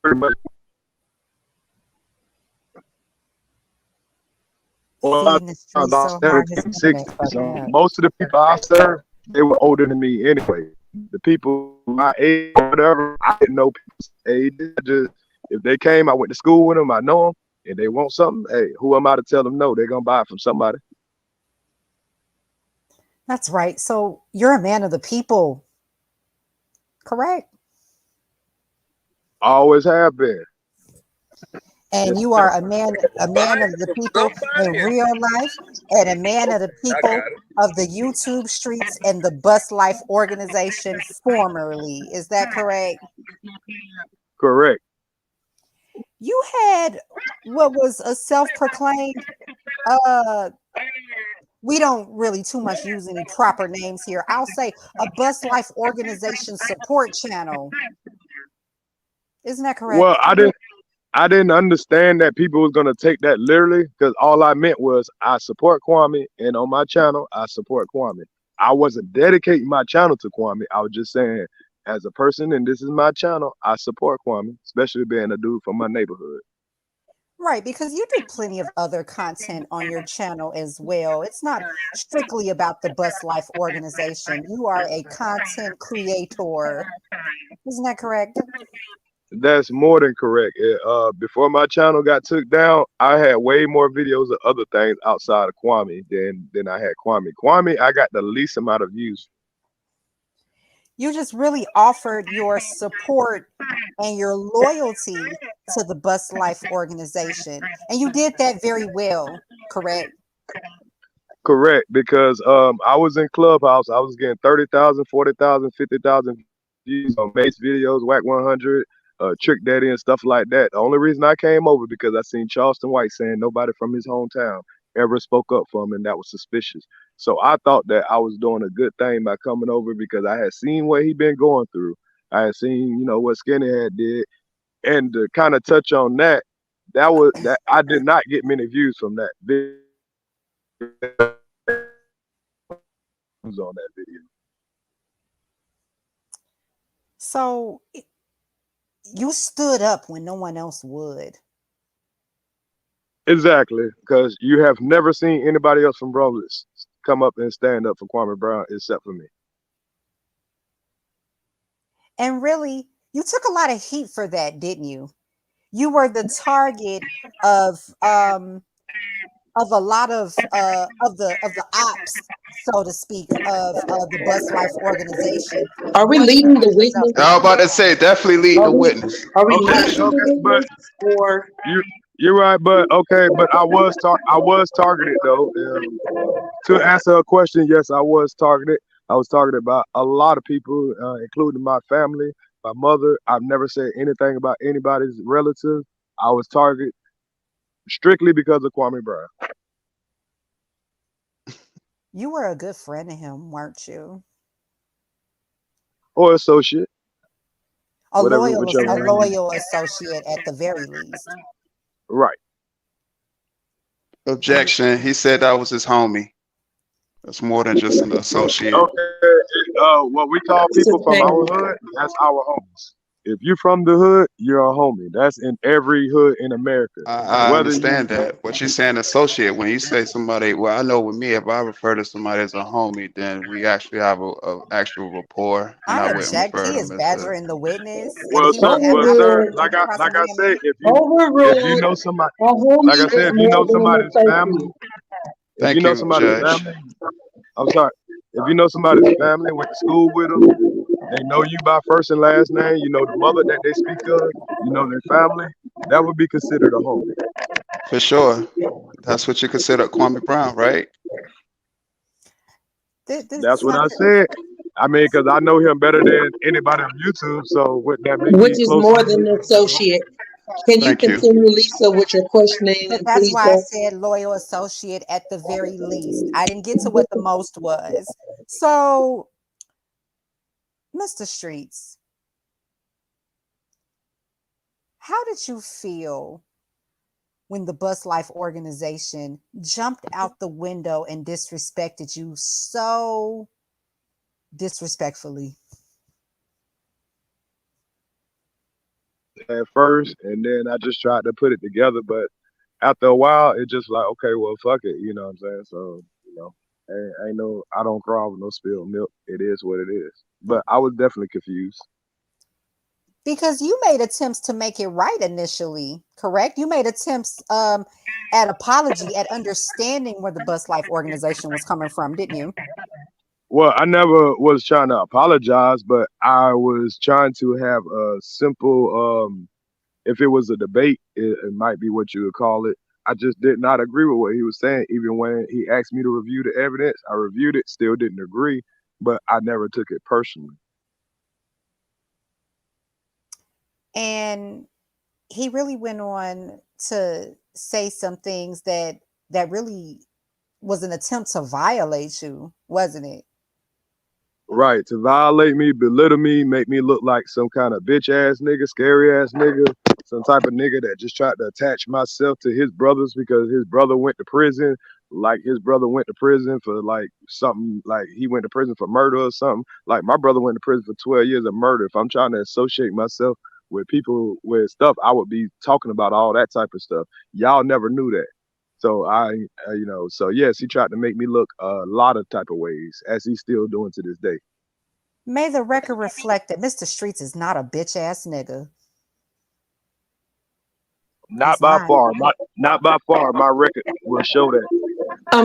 pretty much. Well, so most of the people I served, they were older than me anyway. The people my age, whatever, I didn't know people's age. If they came, I went to school with them. I know them, and they want something. Hey, who am I to tell them no? They're gonna buy it from somebody. That's right. So you're a man of the people, correct? Always have been. And you are a man of the people in real life, and a man of the people of the YouTube streets and the Bus Life organization formerly. Is that correct? Correct. You had what was a self-proclaimed, we don't really too much use any proper names here. I'll say a Bus Life organization support channel. Isn't that correct? Well, I didn't understand that people was gonna take that literally, because all I meant was I support Kwame, and on my channel I support Kwame. I wasn't dedicating my channel to Kwame. I was just saying, as a person, and this is my channel, I support Kwame, especially being a dude from my neighborhood. Right, because you do plenty of other content on your channel as well. It's not strictly about the Bus Life organization. You are a content creator. Isn't that correct? That's more than correct. Before my channel got took down, I had way more videos of other things outside of Kwame than I had Kwame. Kwame, I got the least amount of views. You just really offered your support and your loyalty to the Bus Life organization. And you did that very well, correct? Correct, because I was in Clubhouse. I was getting 30,000, 40,000, 50,000 views on Mace videos, Whack 100, Trick Daddy and stuff like that. The only reason I came over because I seen Charleston White saying nobody from his hometown ever spoke up for him, and that was suspicious. So I thought that I was doing a good thing by coming over because I had seen what he'd been going through. I had seen, what Skinny had did, and to kind of touch on that, that I did not get many views from that video. On that video. So you stood up when no one else would. Exactly, because you have never seen anybody else from Brunswick come up and stand up for Kwame Brown except for me. And really, you took a lot of heat for that, didn't you? You were the target of of a lot of the ops, so to speak, of the Bus Life organization. Are we Once you leading the put yourself witness? I was out about to there. say, definitely leading Are the we witness. are we Okay, leading okay, the but witness or you're right, but okay, but I was targeted though. To answer a question, yes, I was targeted. I was targeted by a lot of people, including my family, my mother. I've never said anything about anybody's relative. I was targeted strictly because of Kwame Brown You were a good friend to him, weren't you? or associate, A whichever one you. loyal associate at the very least. Right. Objection. He said that was his homie. That's more than just an associate. Okay. What we call it's people a from our change? hood, that's our homies. If you're from the hood, you're a homie. That's in every hood in America. I Whether you understand that. What you saying associate, when you say somebody, well, I know with me, if I refer to somebody as a homie, then we actually have a actual rapport, and I I wouldn't object. refer He to is them as a. badgering the witness, and well, he would so, have well, my sir, Overruled. permission like to I cross like I examine said, him. if you Overruled. know somebody, A like homie I is said, if you more know than an somebody's family, associate. if you Thank know you, somebody's Judge. family, I'm sorry, if you know somebody's family, went to school with them, they know you by first and last name, you know the mother that they speak of, you know their family, that would be considered a homie. For sure. That's what you consider Kwame Brown, right? That's what I Something. said. I mean, because I know him better than anybody on YouTube, so would that make Which me is closer more to than you? an associate. Can you Thank you. continue, Lisa, with your questioning, But and that's please, why I sir? said loyal associate at the very least. I didn't get to what the most was. So, Mr. Streets, how did you feel when the Bus Life organization jumped out the window and disrespected you so disrespectfully? At first, and then I just tried to put it together, but after a while, it just like, okay, well, fuck it, you know what I'm saying? So, ain't no, I don't crawl with no spilled milk. It is what it is. But I was definitely confused. Because you made attempts to make it right initially, correct? You made attempts at apology, at understanding where the Bus Life organization was coming from, didn't you? Well, I never was trying to apologize, but I was trying to have a simple, if it was a debate, it might be what you would call it. I just did not agree with what he was saying. Even when he asked me to review the evidence, I reviewed it, still didn't agree, but I never took it personally. And he really went on to say some things that really was an attempt to violate you, wasn't it? Right, to violate me, belittle me, make me look like some kind of bitch ass nigga, scary ass nigga, some type of nigga that just tried to attach myself to his brothers because his brother went to prison, like his brother went to prison for like something, like he went to prison for murder or something. Like my brother went to prison for 12 years of murder. If I'm trying to associate myself with people with stuff, I would be talking about all that type of stuff. Y'all never knew that. So so yes, he tried to make me look a lot of type of ways, as he's still doing to this day. May the record reflect that Mr. Streets is not a bitch ass nigga. Not He's by not. far. Not by far. My record will show that.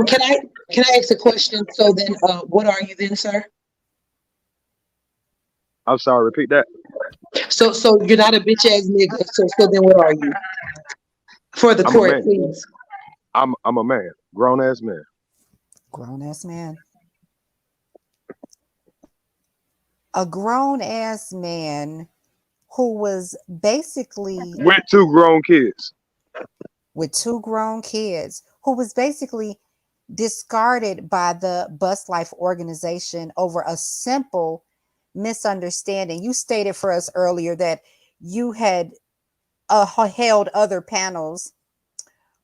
Can I ask a question? So then, what are you then, sir? I'm sorry. Repeat that. So you're not a bitch ass nigga. So then, what are you? For the I'm a court, man. please. I'm a man. Grown ass man. Grown ass man. A grown ass man who was basically With two grown kids. with two grown kids, who was basically discarded by the Bus Life organization over a simple misunderstanding. You stated for us earlier that you had held other panels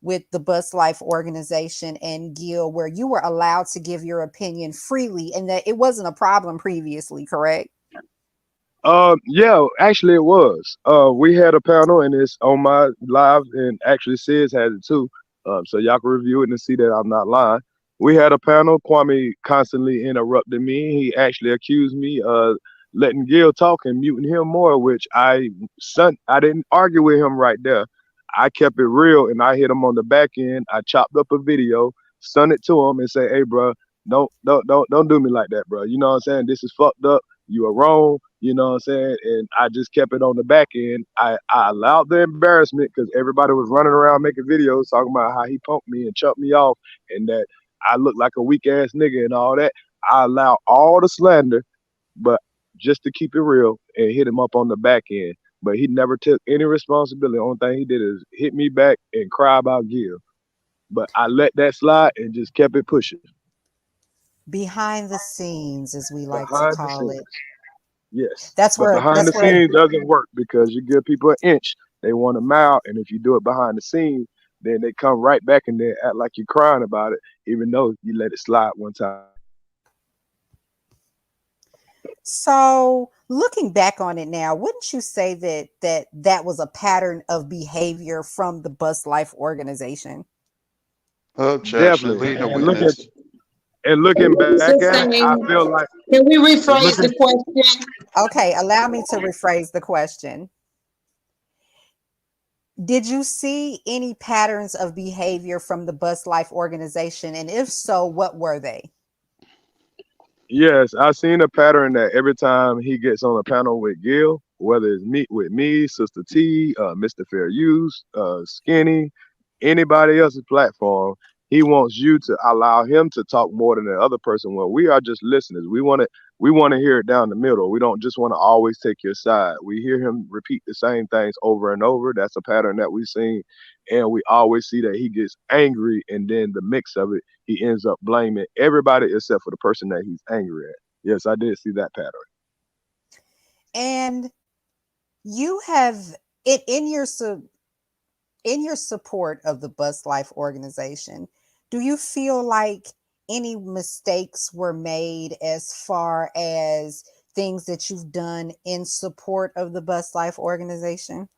with the Bus Life organization and Yall where you were allowed to give your opinion freely and that it wasn't a problem previously, correct? Yeah, actually it was. We had a panel and it's on my live, and actually Sis has it too. So y'all can review it and see that I'm not lying. We had a panel. Kwame constantly interrupted me. He actually accused me of letting Gil talk and muting him more, which I didn't argue with him right there. I kept it real and I hit him on the back end. I chopped up a video, sent it to him, and say, "Hey, bro, don't do me like that, bro. You know what I'm saying? This is fucked up. You are wrong. You know what I'm saying?" And I just kept it on the back end. I allowed the embarrassment because everybody was running around making videos talking about how he punked me and chucked me off and that I look like a weak ass nigga and all that. I allowed all the slander, but just to keep it real and hit him up on the back end. But he never took any responsibility. The only thing he did is hit me back and cry about Gil. But I let that slide and just kept it pushing. Behind the scenes, as we like to Behind the call scenes. it. Yes. That's But where behind the scenes doesn't work because you give people an inch, they want a mile. And if you do it behind the scenes, then they come right back and they act like you're crying about it, even though you let it slide one time. So looking back on it now, wouldn't you say that was a pattern of behavior from the Bus Life organization? Objection. Definitely. Lead the And witness. looking back at it, I feel like Can we rephrase the question? Okay, allow me to rephrase the question. Did you see any patterns of behavior from the Bus Life organization? And if so, what were they? yes, I've seen a pattern that every time he gets on a panel with Gil, whether it's with me, Sister T, Mr. Fair Use, Skinny, anybody else's platform, he wants you to allow him to talk more than the other person. Well, we are just listeners. We want to hear it down the middle. We don't just want to always take your side. We hear him repeat the same things over and over. That's a pattern that we've seen. And we always see that he gets angry, and then the mix of it, he ends up blaming everybody except for the person that he's angry at. Yes, I did see that pattern. And you have it in your support of the Bus Life organization. Do you feel like any mistakes were made as far as things that you've done in support of the Bus Life organization?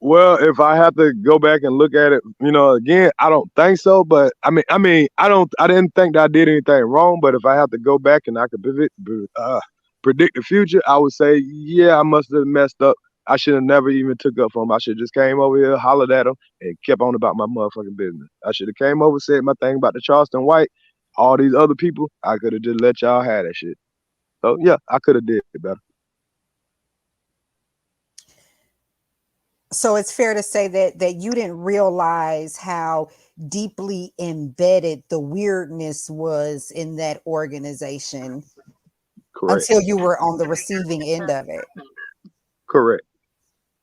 Well, if I have to go back and look at it, again, I don't think so. But I didn't think that I did anything wrong. But if I have to go back and I could predict the future, I would say, yeah, I must have messed up. I should have never even took up for him. I should have just came over here, hollered at him, and kept on about my motherfucking business. I should have came over, said my thing about the Charleston White, all these other people. I could have just let y'all have that shit. So yeah, I could have did it better. So it's fair to say that you didn't realize how deeply embedded the weirdness was in that organization. Correct. Until you were on the receiving end of it. Correct.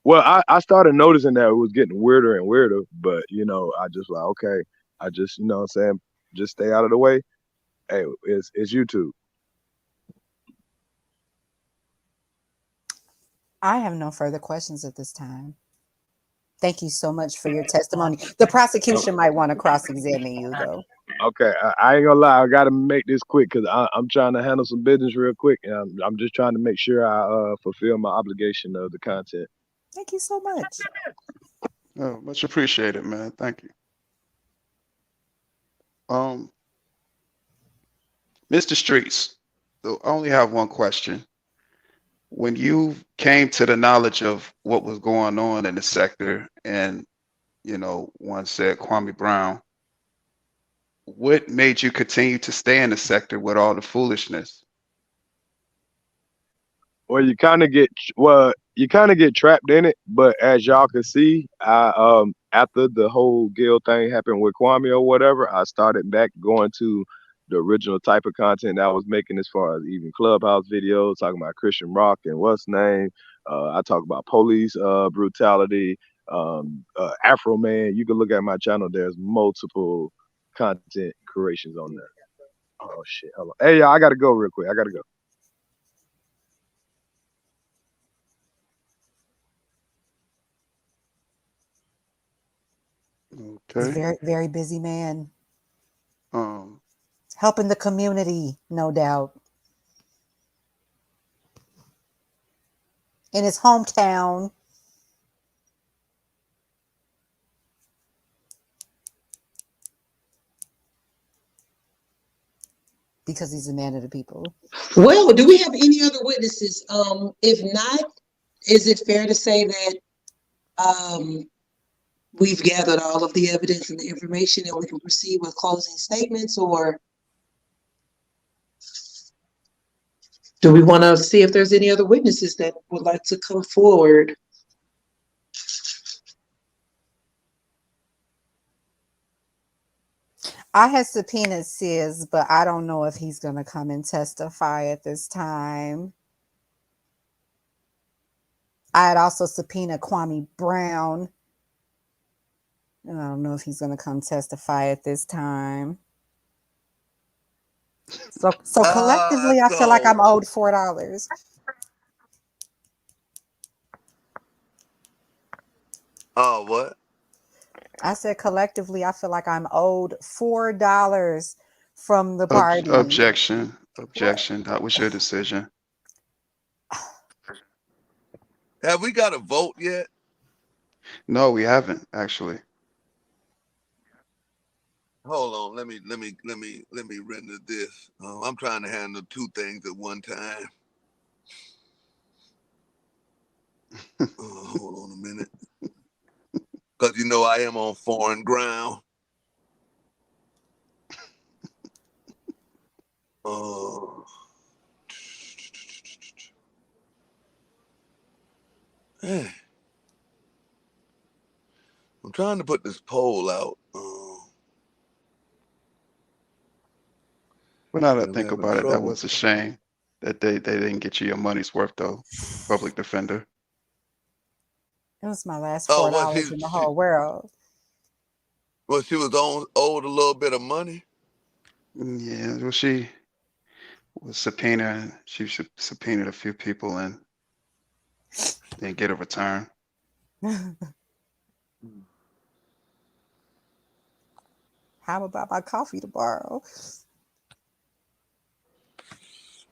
Well, I started noticing that it was getting weirder and weirder, but I just like, okay, I just, what I'm saying, just stay out of the way. Hey, it's YouTube. I have no further questions at this time. Thank you so much for your testimony. The prosecution might want to cross-examine you, though. Okay, I ain't gonna lie. I gotta make this quick because I'm trying to handle some business real quick, and I'm just trying to make sure I fulfill my obligation of the content. Thank you so much. Oh, much appreciated, man. Thank you. Mr. Streets, I only have one question. When you came to the knowledge of what was going on in the sector, and one said Kwame Brown, what made you continue to stay in the sector with all the foolishness? Well, you kind of get trapped in it, but as y'all can see, I after the whole Gil thing happened with Kwame or whatever, I started back going to the original type of content that I was making, as far as even Clubhouse videos, talking about Christian rock and what's name. I talk about police brutality, Afro Man. You can look at my channel. There's multiple content creations on there. Oh shit! Hello. Hey, y'all, I gotta go real quick. I gotta go. He's a Okay. very, very busy man. Helping the community, no doubt. In his hometown. Because he's a man of the people. Well, do we have any other witnesses? If not, is it fair to say that we've gathered all of the evidence and the information and we can proceed with closing statements, or do we want to see if there's any other witnesses that would like to come forward? I had subpoenaed Sis, but I don't know if he's going to come and testify at this time. I had also subpoenaed Kwame Brown, and I don't know if he's going to come testify at this time. So collectively, I feel like I'm owed $4. Oh, what? I said collectively, I feel like I'm owed $4 from the party. Objection. That was your decision. Have we got a vote yet? No, we haven't actually. Hold on, let me render this. I'm trying to handle two things at one time. Hold on a minute, because you know I am on foreign ground. I'm trying to put this poll out. But now that I think about it, that was a shame that they didn't get you your money's worth though, public defender. It was my last $4 in the whole world. Well, she was owed a little bit of money. Yeah, well, she was subpoenaed. She subpoenaed a few people and didn't get a return. How about my coffee tomorrow?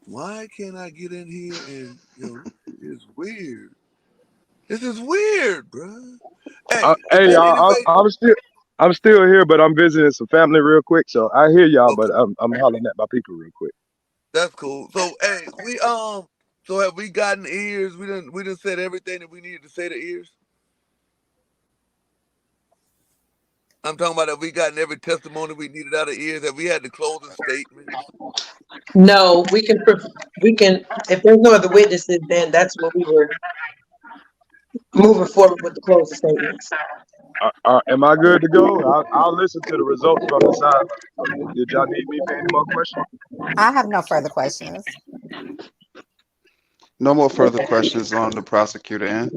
Why can't I get in here and it's weird. This is weird, bro. Hey, y'all, I'm still here, but I'm visiting some family real quick. So I hear y'all, but I'm hollering at my people real quick. That's cool. So so have we gotten Earz? We didn't said everything that we needed to say to Earz. I'm talking about, have we gotten every testimony we needed out of Earz? Have we had the closing statement? No, we can, if there's no other witnesses, then that's what we were moving forward with, the closing statements. Am I good to go? I'll listen to the results from the side. Did y'all need me for any more questions? I have no further questions. No more further questions on the prosecutor end.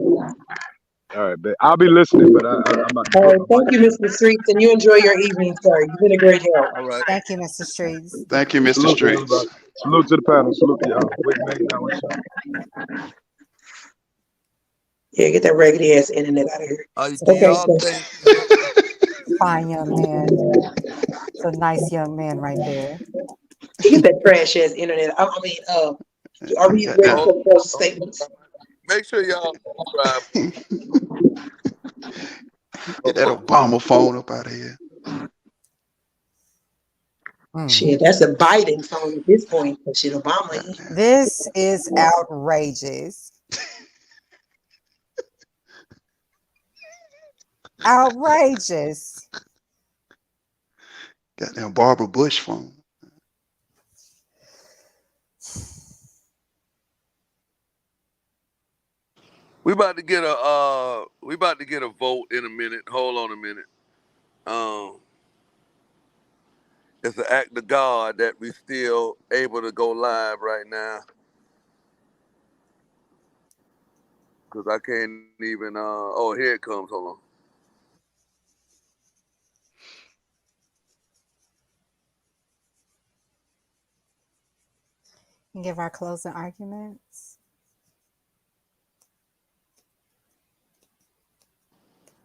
All right, but I'll be listening, but I'm not. All right, thank you, Mr. Streets, and you enjoy your evening, sir. You've been a great help. All right. Thank you, Mr. Streets. Thank you, Mr. Salute Streets. everybody. Salute to the panel. Salute to y'all. Yeah, get that raggedy ass internet out of here. Fine young man. It's a nice young man right there. Get that trash ass internet. Are we ready for closing statements? Make sure y'all subscribe. Get that Obama phone up out of here. Shit, that's a Biden phone at this point. Shit, Obama. This is outrageous. Outrageous. Goddamn Barbara Bush phone. We about to get a vote in a minute. Hold on a minute. It's an act of God that we still able to go live right now. Cause I can't even oh, here it comes. Hold on. Give our closing arguments.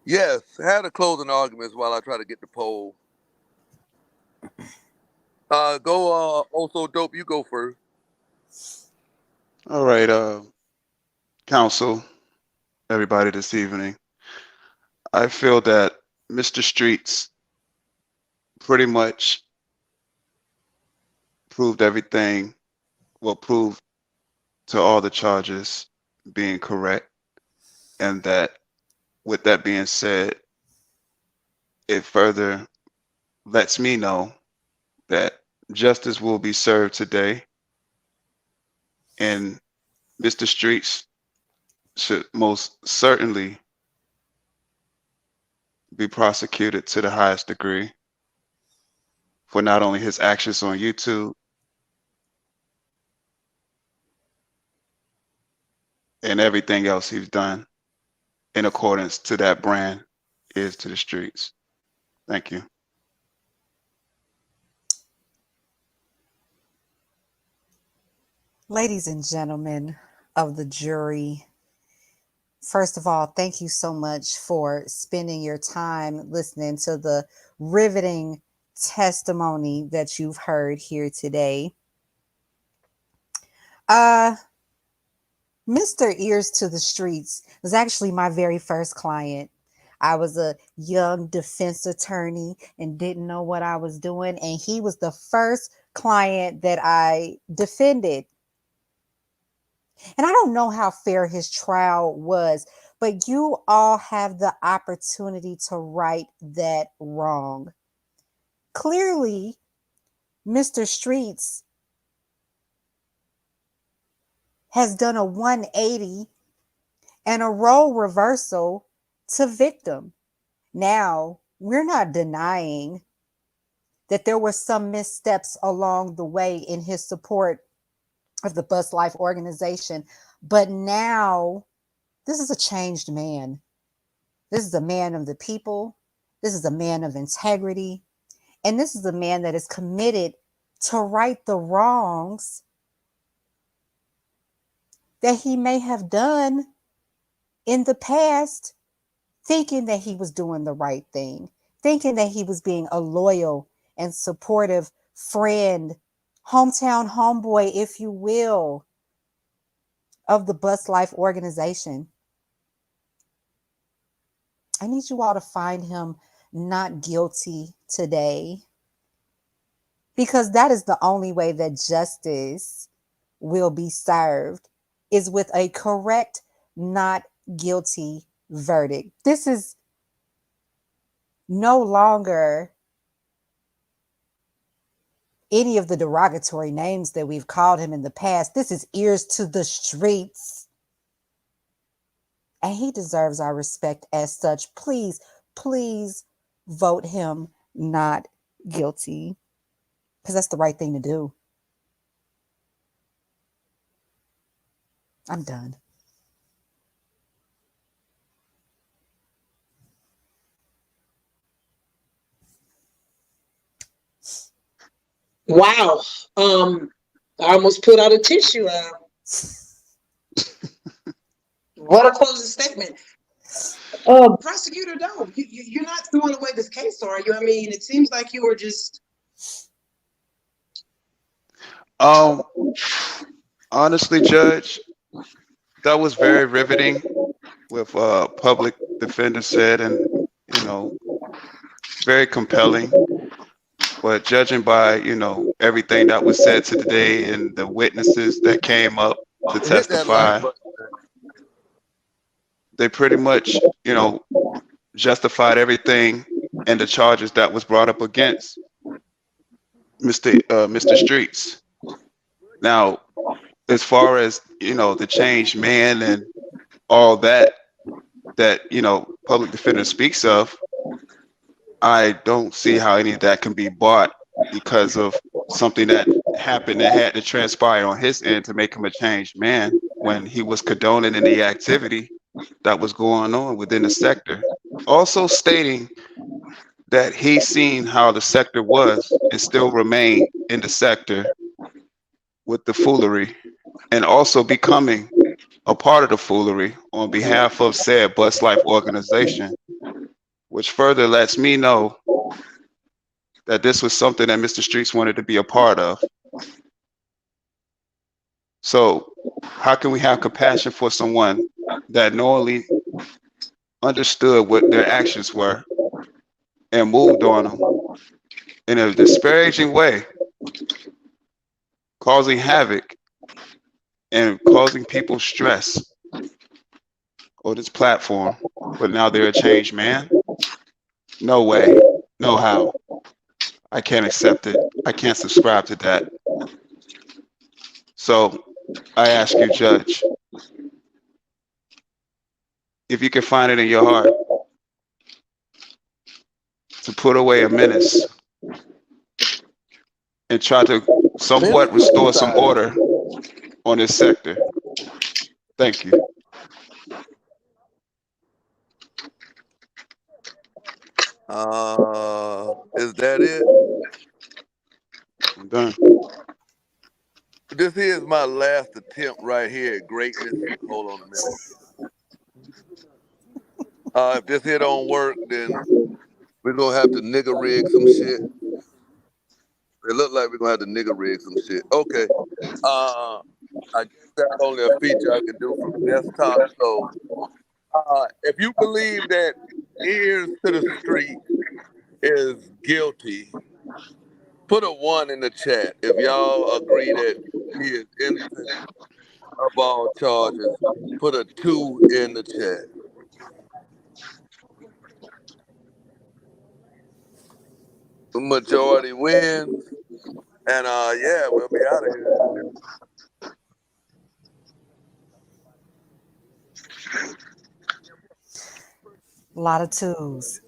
Yes, had a closing arguments while I try to get the poll. Go also dope, you go first. All right, counsel, everybody this evening. I feel that Mr. Streets pretty much proved everything, well, proved to all the charges being correct, and that with that being said, it further lets me know that justice will be served today, and Mr. Streets should most certainly be prosecuted to the highest degree for not only his actions on YouTube and everything else he's done in accordance to that brand is to the streets. Thank you. Ladies and gentlemen of the jury, first of all, thank you so much for spending your time listening to the riveting testimony that you've heard here today. Mr. Earz to the Streets was actually my very first client. I was a young defense attorney and didn't know what I was doing, and he was the first client that I defended. And I don't know how fair his trial was, but you all have the opportunity to right that wrong. Clearly, Mr. Streets has done a 180 and a role reversal to victim. Now, we're not denying that there were some missteps along the way in his support of the Bus Life organization, but now this is a changed man. This is a man of the people. This is a man of integrity. And this is a man that is committed to right the wrongs that he may have done in the past, thinking that he was doing the right thing, thinking that he was being a loyal and supportive friend, hometown homeboy, if you will, of the Bus Life organization. I need you all to find him not guilty today, because that is the only way that justice will be served, is with a correct not guilty verdict. This is no longer any of the derogatory names that we've called him in the past. This is Earz to the Streets. And he deserves our respect as such. Please, please vote him not guilty, because that's the right thing to do. I'm done. Wow. I almost put out a tissue. What a closing statement. Prosecutor, no, you're not throwing away this case, are you? I mean, it seems like you were just. Honestly, Judge, that was very riveting with public defender said, and very compelling. But judging by everything that was said today and the witnesses that came up to testify, they pretty much justified everything and the charges that was brought up against Mr. Streets. Now, as far as the changed man and all that public defender speaks of, I don't see how any of that can be bought because of something that happened that had to transpire on his end to make him a changed man when he was condoning any activity that was going on within the sector. Also stating that he's seen how the sector was and still remain in the sector with the foolery, and also becoming a part of the foolery on behalf of said Bus Life organization, which further lets me know that this was something that Mr. Streets wanted to be a part of. So how can we have compassion for someone that knowingly understood what their actions were and moved on them in a disparaging way, causing havoc and causing people stress on this platform, but now they're a changed man? No way. No how. I can't accept it. I can't subscribe to that. So I ask you, Judge, if you can find it in your heart to put away a menace and try to somewhat restore some order on this sector. Thank you. Is that it? I'm done. This is my last attempt right here at greatness. Hold on a minute. If this here don't work, then we're gonna have to nigga rig some shit. It look like we're gonna have to nigga rig some shit. Okay. I guess that's only a feature I can do from desktop. So if you believe that Earz to the Street is guilty, put a 1 in the chat. If y'all agree that he is innocent of all charges, put a 2 in the chat. The majority wins. And yeah, we'll be out of here. A lot of twos.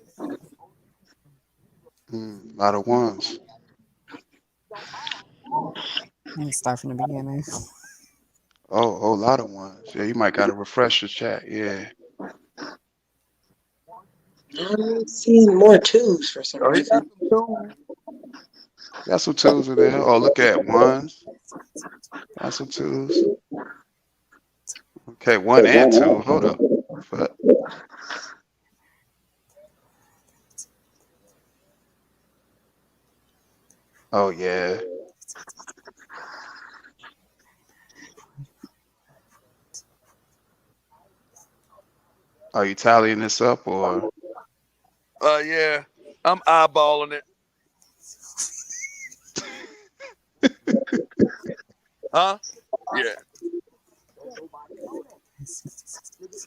A lot of ones. Let me start from the beginning. Oh, a lot of ones. Yeah, you might gotta refresh your chat. Yeah. I'm seeing more twos for some reason. Got some twos in there. Oh, look at ones. Got some twos. Okay, 1 and 2. Hold up. But oh yeah. Are you tallying this up or? Yeah, I'm eyeballing it. Huh? Yeah.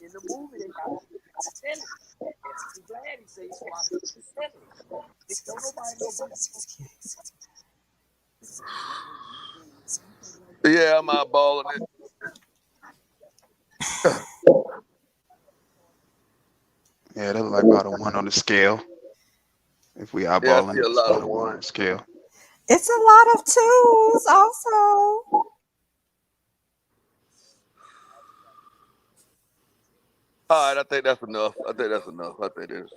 In the movie, they got Senate. I'm glad he said he swapped the Senate. Don't nobody know. Yeah, I'm eyeballing it. Yeah, that look like about a 1 on the scale. If we eyeballing it, it's about a 1 on the scale. It's a lot of twos also. All right, I think that's enough. I think it is.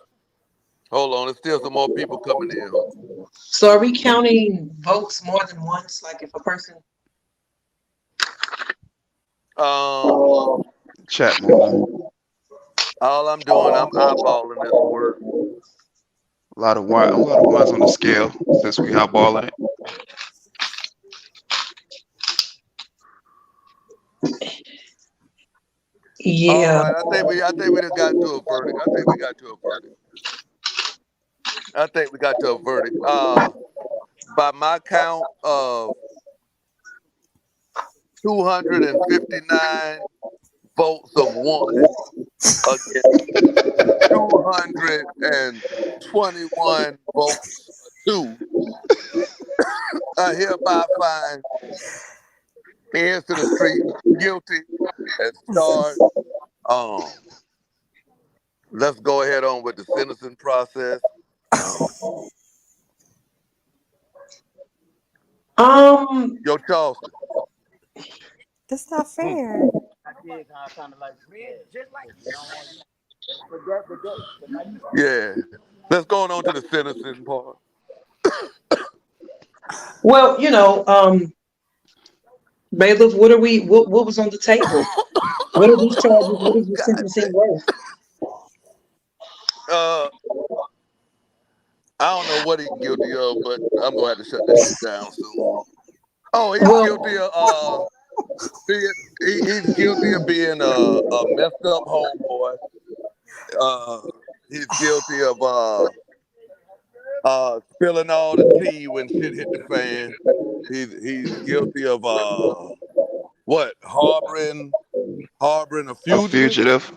Hold on, there's still some more people coming in. So are we counting votes more than once? Like if a person chat moving. All I'm doing, I'm eyeballing this work. A lot of ones on the scale since we eyeballing it. Yeah. All right, I think we just got to a verdict. I think we got to a verdict. By my count of 259 votes of 1 against 221 votes of 2, I hereby find Earz to the Street guilty as charged. Let's go ahead on with the sentencing process. Yo, Charleston. That's not fair. Yeah. Let's go on to the sentencing part. Well, bailiff, what was on the table? What are these charges? What is the sentencing worth? I don't know what he's guilty of, but I'm gonna have to shut this shit down soon. Oh, he's guilty of he's guilty of being a messed up homeboy. He's guilty of spilling all the tea when shit hit the fan. He's guilty of harboring a fugitive.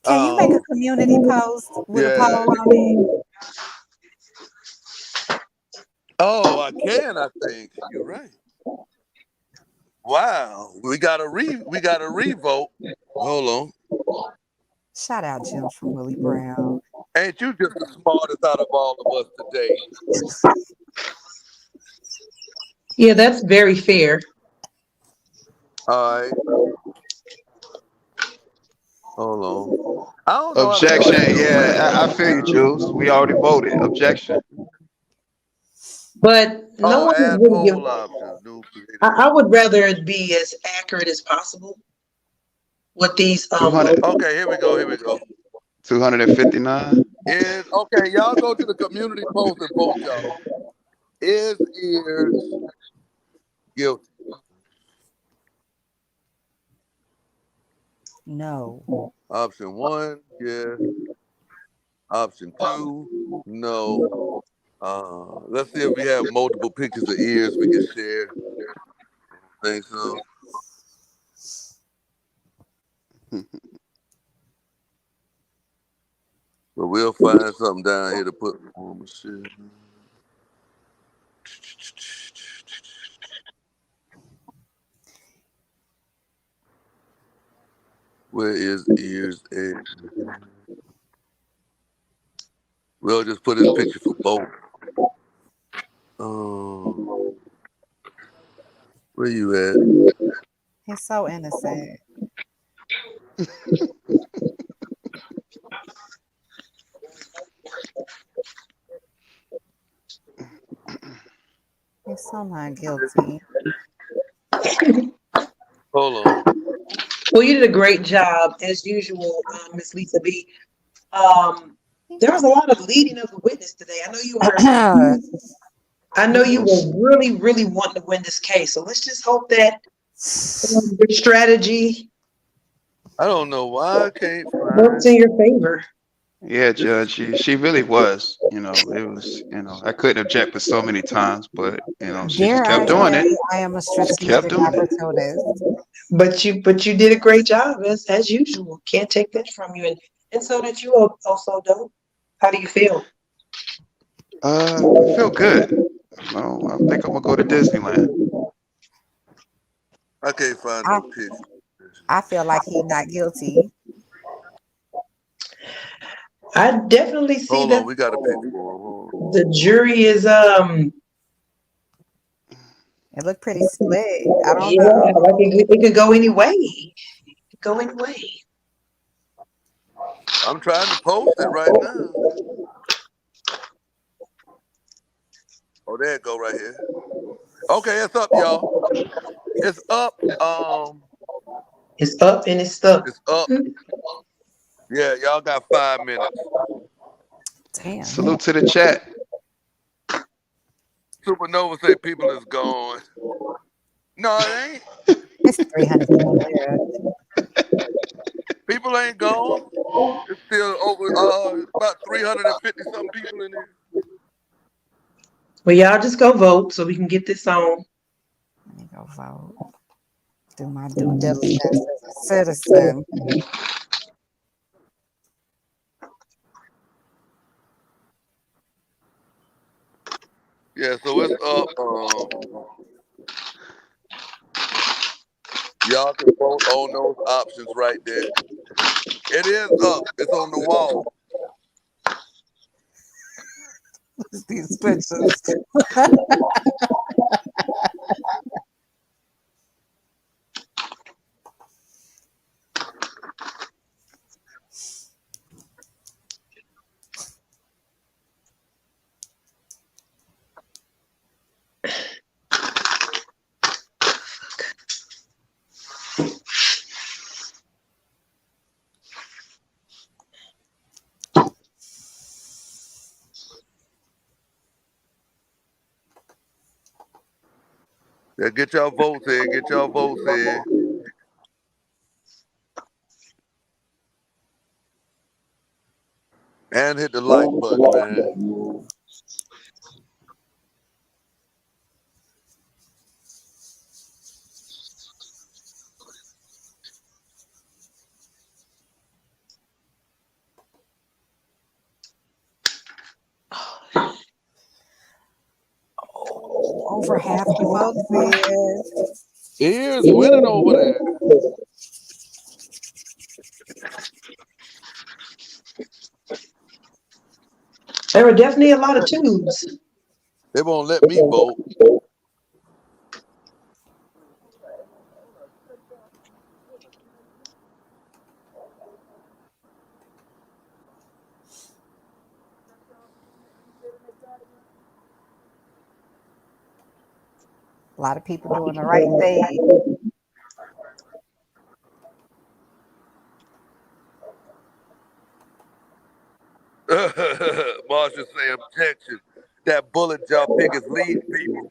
Can you make a community post with a poll on it? Oh, I can. I think you're right. Wow, we got a revote. Hold on. Shout out Jim from Willie Brown. Ain't you just the smartest out of all of us today? Yeah, that's very fair. All right. Hold on. I don't know how to do Objection. this new Yeah, I thing. feel you, Jules. We already voted. Objection. But no Oh, one is add really giving. poll options. New creative. I would rather it be as accurate as possible with these 200, votes. Okay, here we go. 259. Is okay, y'all go to the community post and vote, y'all. Is Earz guilty? No. Option 1, yes. Option 2, no. Let's see if we have multiple pictures of Earz we can share. Think so. But we'll find something down here to put on the shit. Where is Earz at? We'll just put his picture for both. Where you at? He's so innocent. He's so not guilty. Hold on. Well, you did a great job as usual, Miss Lisa B. There was a lot of leading of the witness today. I know you were really, really wanting to win this case. So let's just hope that your strategy I don't know why I can't works find. in your favor. Yeah, Judge. She really was. You know, it was. You know, I couldn't object but so many times, but you know, she just Dare I kept doing say it. I am a Kept strategic doing it. opportunist. But you did a great job as usual. Can't take that from you. And so did you also, don't. How do you feel? I feel good. No, I think I'm gonna go to Disneyland. I can't find no picture. I feel like he's not guilty. I definitely see Hold that on, we got a picture for him. the jury is It looked pretty split. I don't yeah, know. like it could go any way. It could go any way. I'm trying to post it right now. Oh, there it go right here. Okay, it's up, y'all. It's up. It's up and it's stuck. It's up. Yeah, y'all got 5 minutes. Damn. Salute to the chat. Supernova say people is gone. No, it ain't. It's 300 people there. People ain't gone. It's still over. About 350 something people in there. Well, y'all just go vote so we can get this on. Let me go vote. Do my due diligence as a citizen. Yeah, so it's up. Y'all can vote on those options right there. It is up. It's on the wall. These pictures. Yeah, get y'all votes in. Get y'all votes in. And hit the like button, man. Over half the vote said. Earz winning over there. There were definitely a lot of twos. They won't let me vote. A lot of people doing the right thing. Marsha say objection. That bullet job pick is leading people.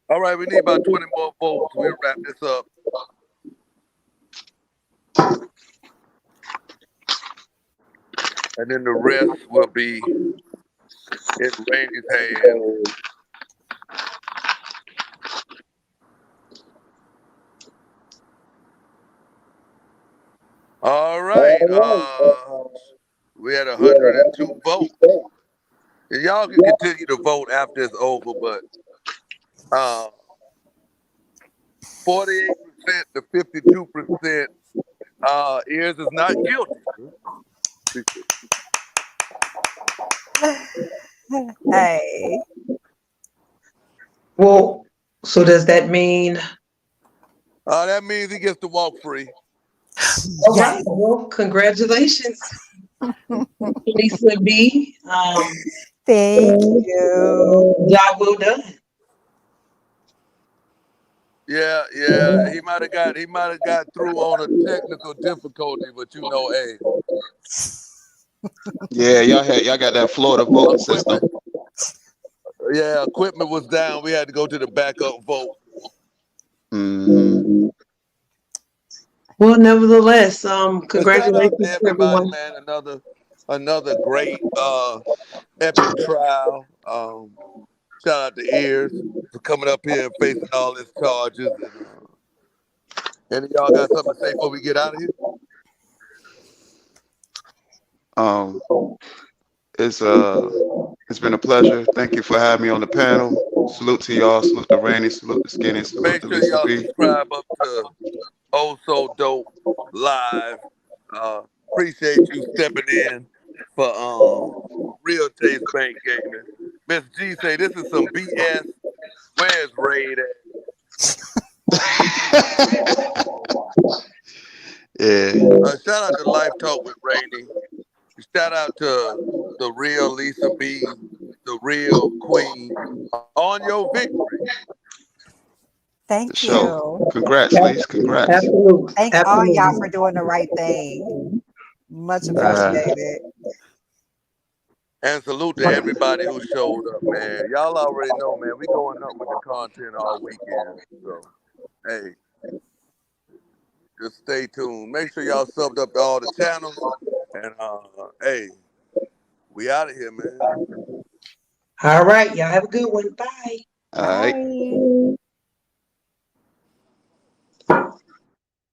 All right, we need about 20 more votes. We'll wrap this up. And then the rest will be in Randy's hands. All right. We had 102 votes. And y'all can continue to vote after it's over, but 48% to 52%, Earz is not guilty. Hey. Well, so does that mean? That means he gets to walk free. All right. Well, congratulations, Lisa B. Thank you. Job well done. Yeah. He might have got through on a technical difficulty, but you know, hey. Yeah, y'all got that Florida voting system. Yeah, equipment was down. We had to go to the backup vote. Mm-hmm. Well, nevertheless, congratulations to everybody, man. Another great epic trial. Shout out to Earz for coming up here and facing all his charges. And any of y'all got something to say before we get out of here? It's been a pleasure. Thank you for having me on the panel. Salute to y'all. Salute to Randy. Salute to Skinny. Salute Make to sure Lisa y'all B. subscribe up to Oh So Dope Live. Appreciate you stepping in for Real Taste Bank Gaming. Miss G say this is some BS. Where's Raid at? Yeah. Shout out to Life Talk with Rainey. Shout out to the real Lisa B, the real Queen. On your victory. Thank you. Congrats, Lisa. Congrats. Absolutely. Thank all y'all for doing the right thing. Much appreciated. And salute to everybody who showed up, man. Y'all already know, man. We going up with the content all weekend. So, hey, just stay tuned. Make sure y'all subbed up to all the channels. And, hey, we out of here, man. All right. Y'all have a good one. Bye. All right. Bye.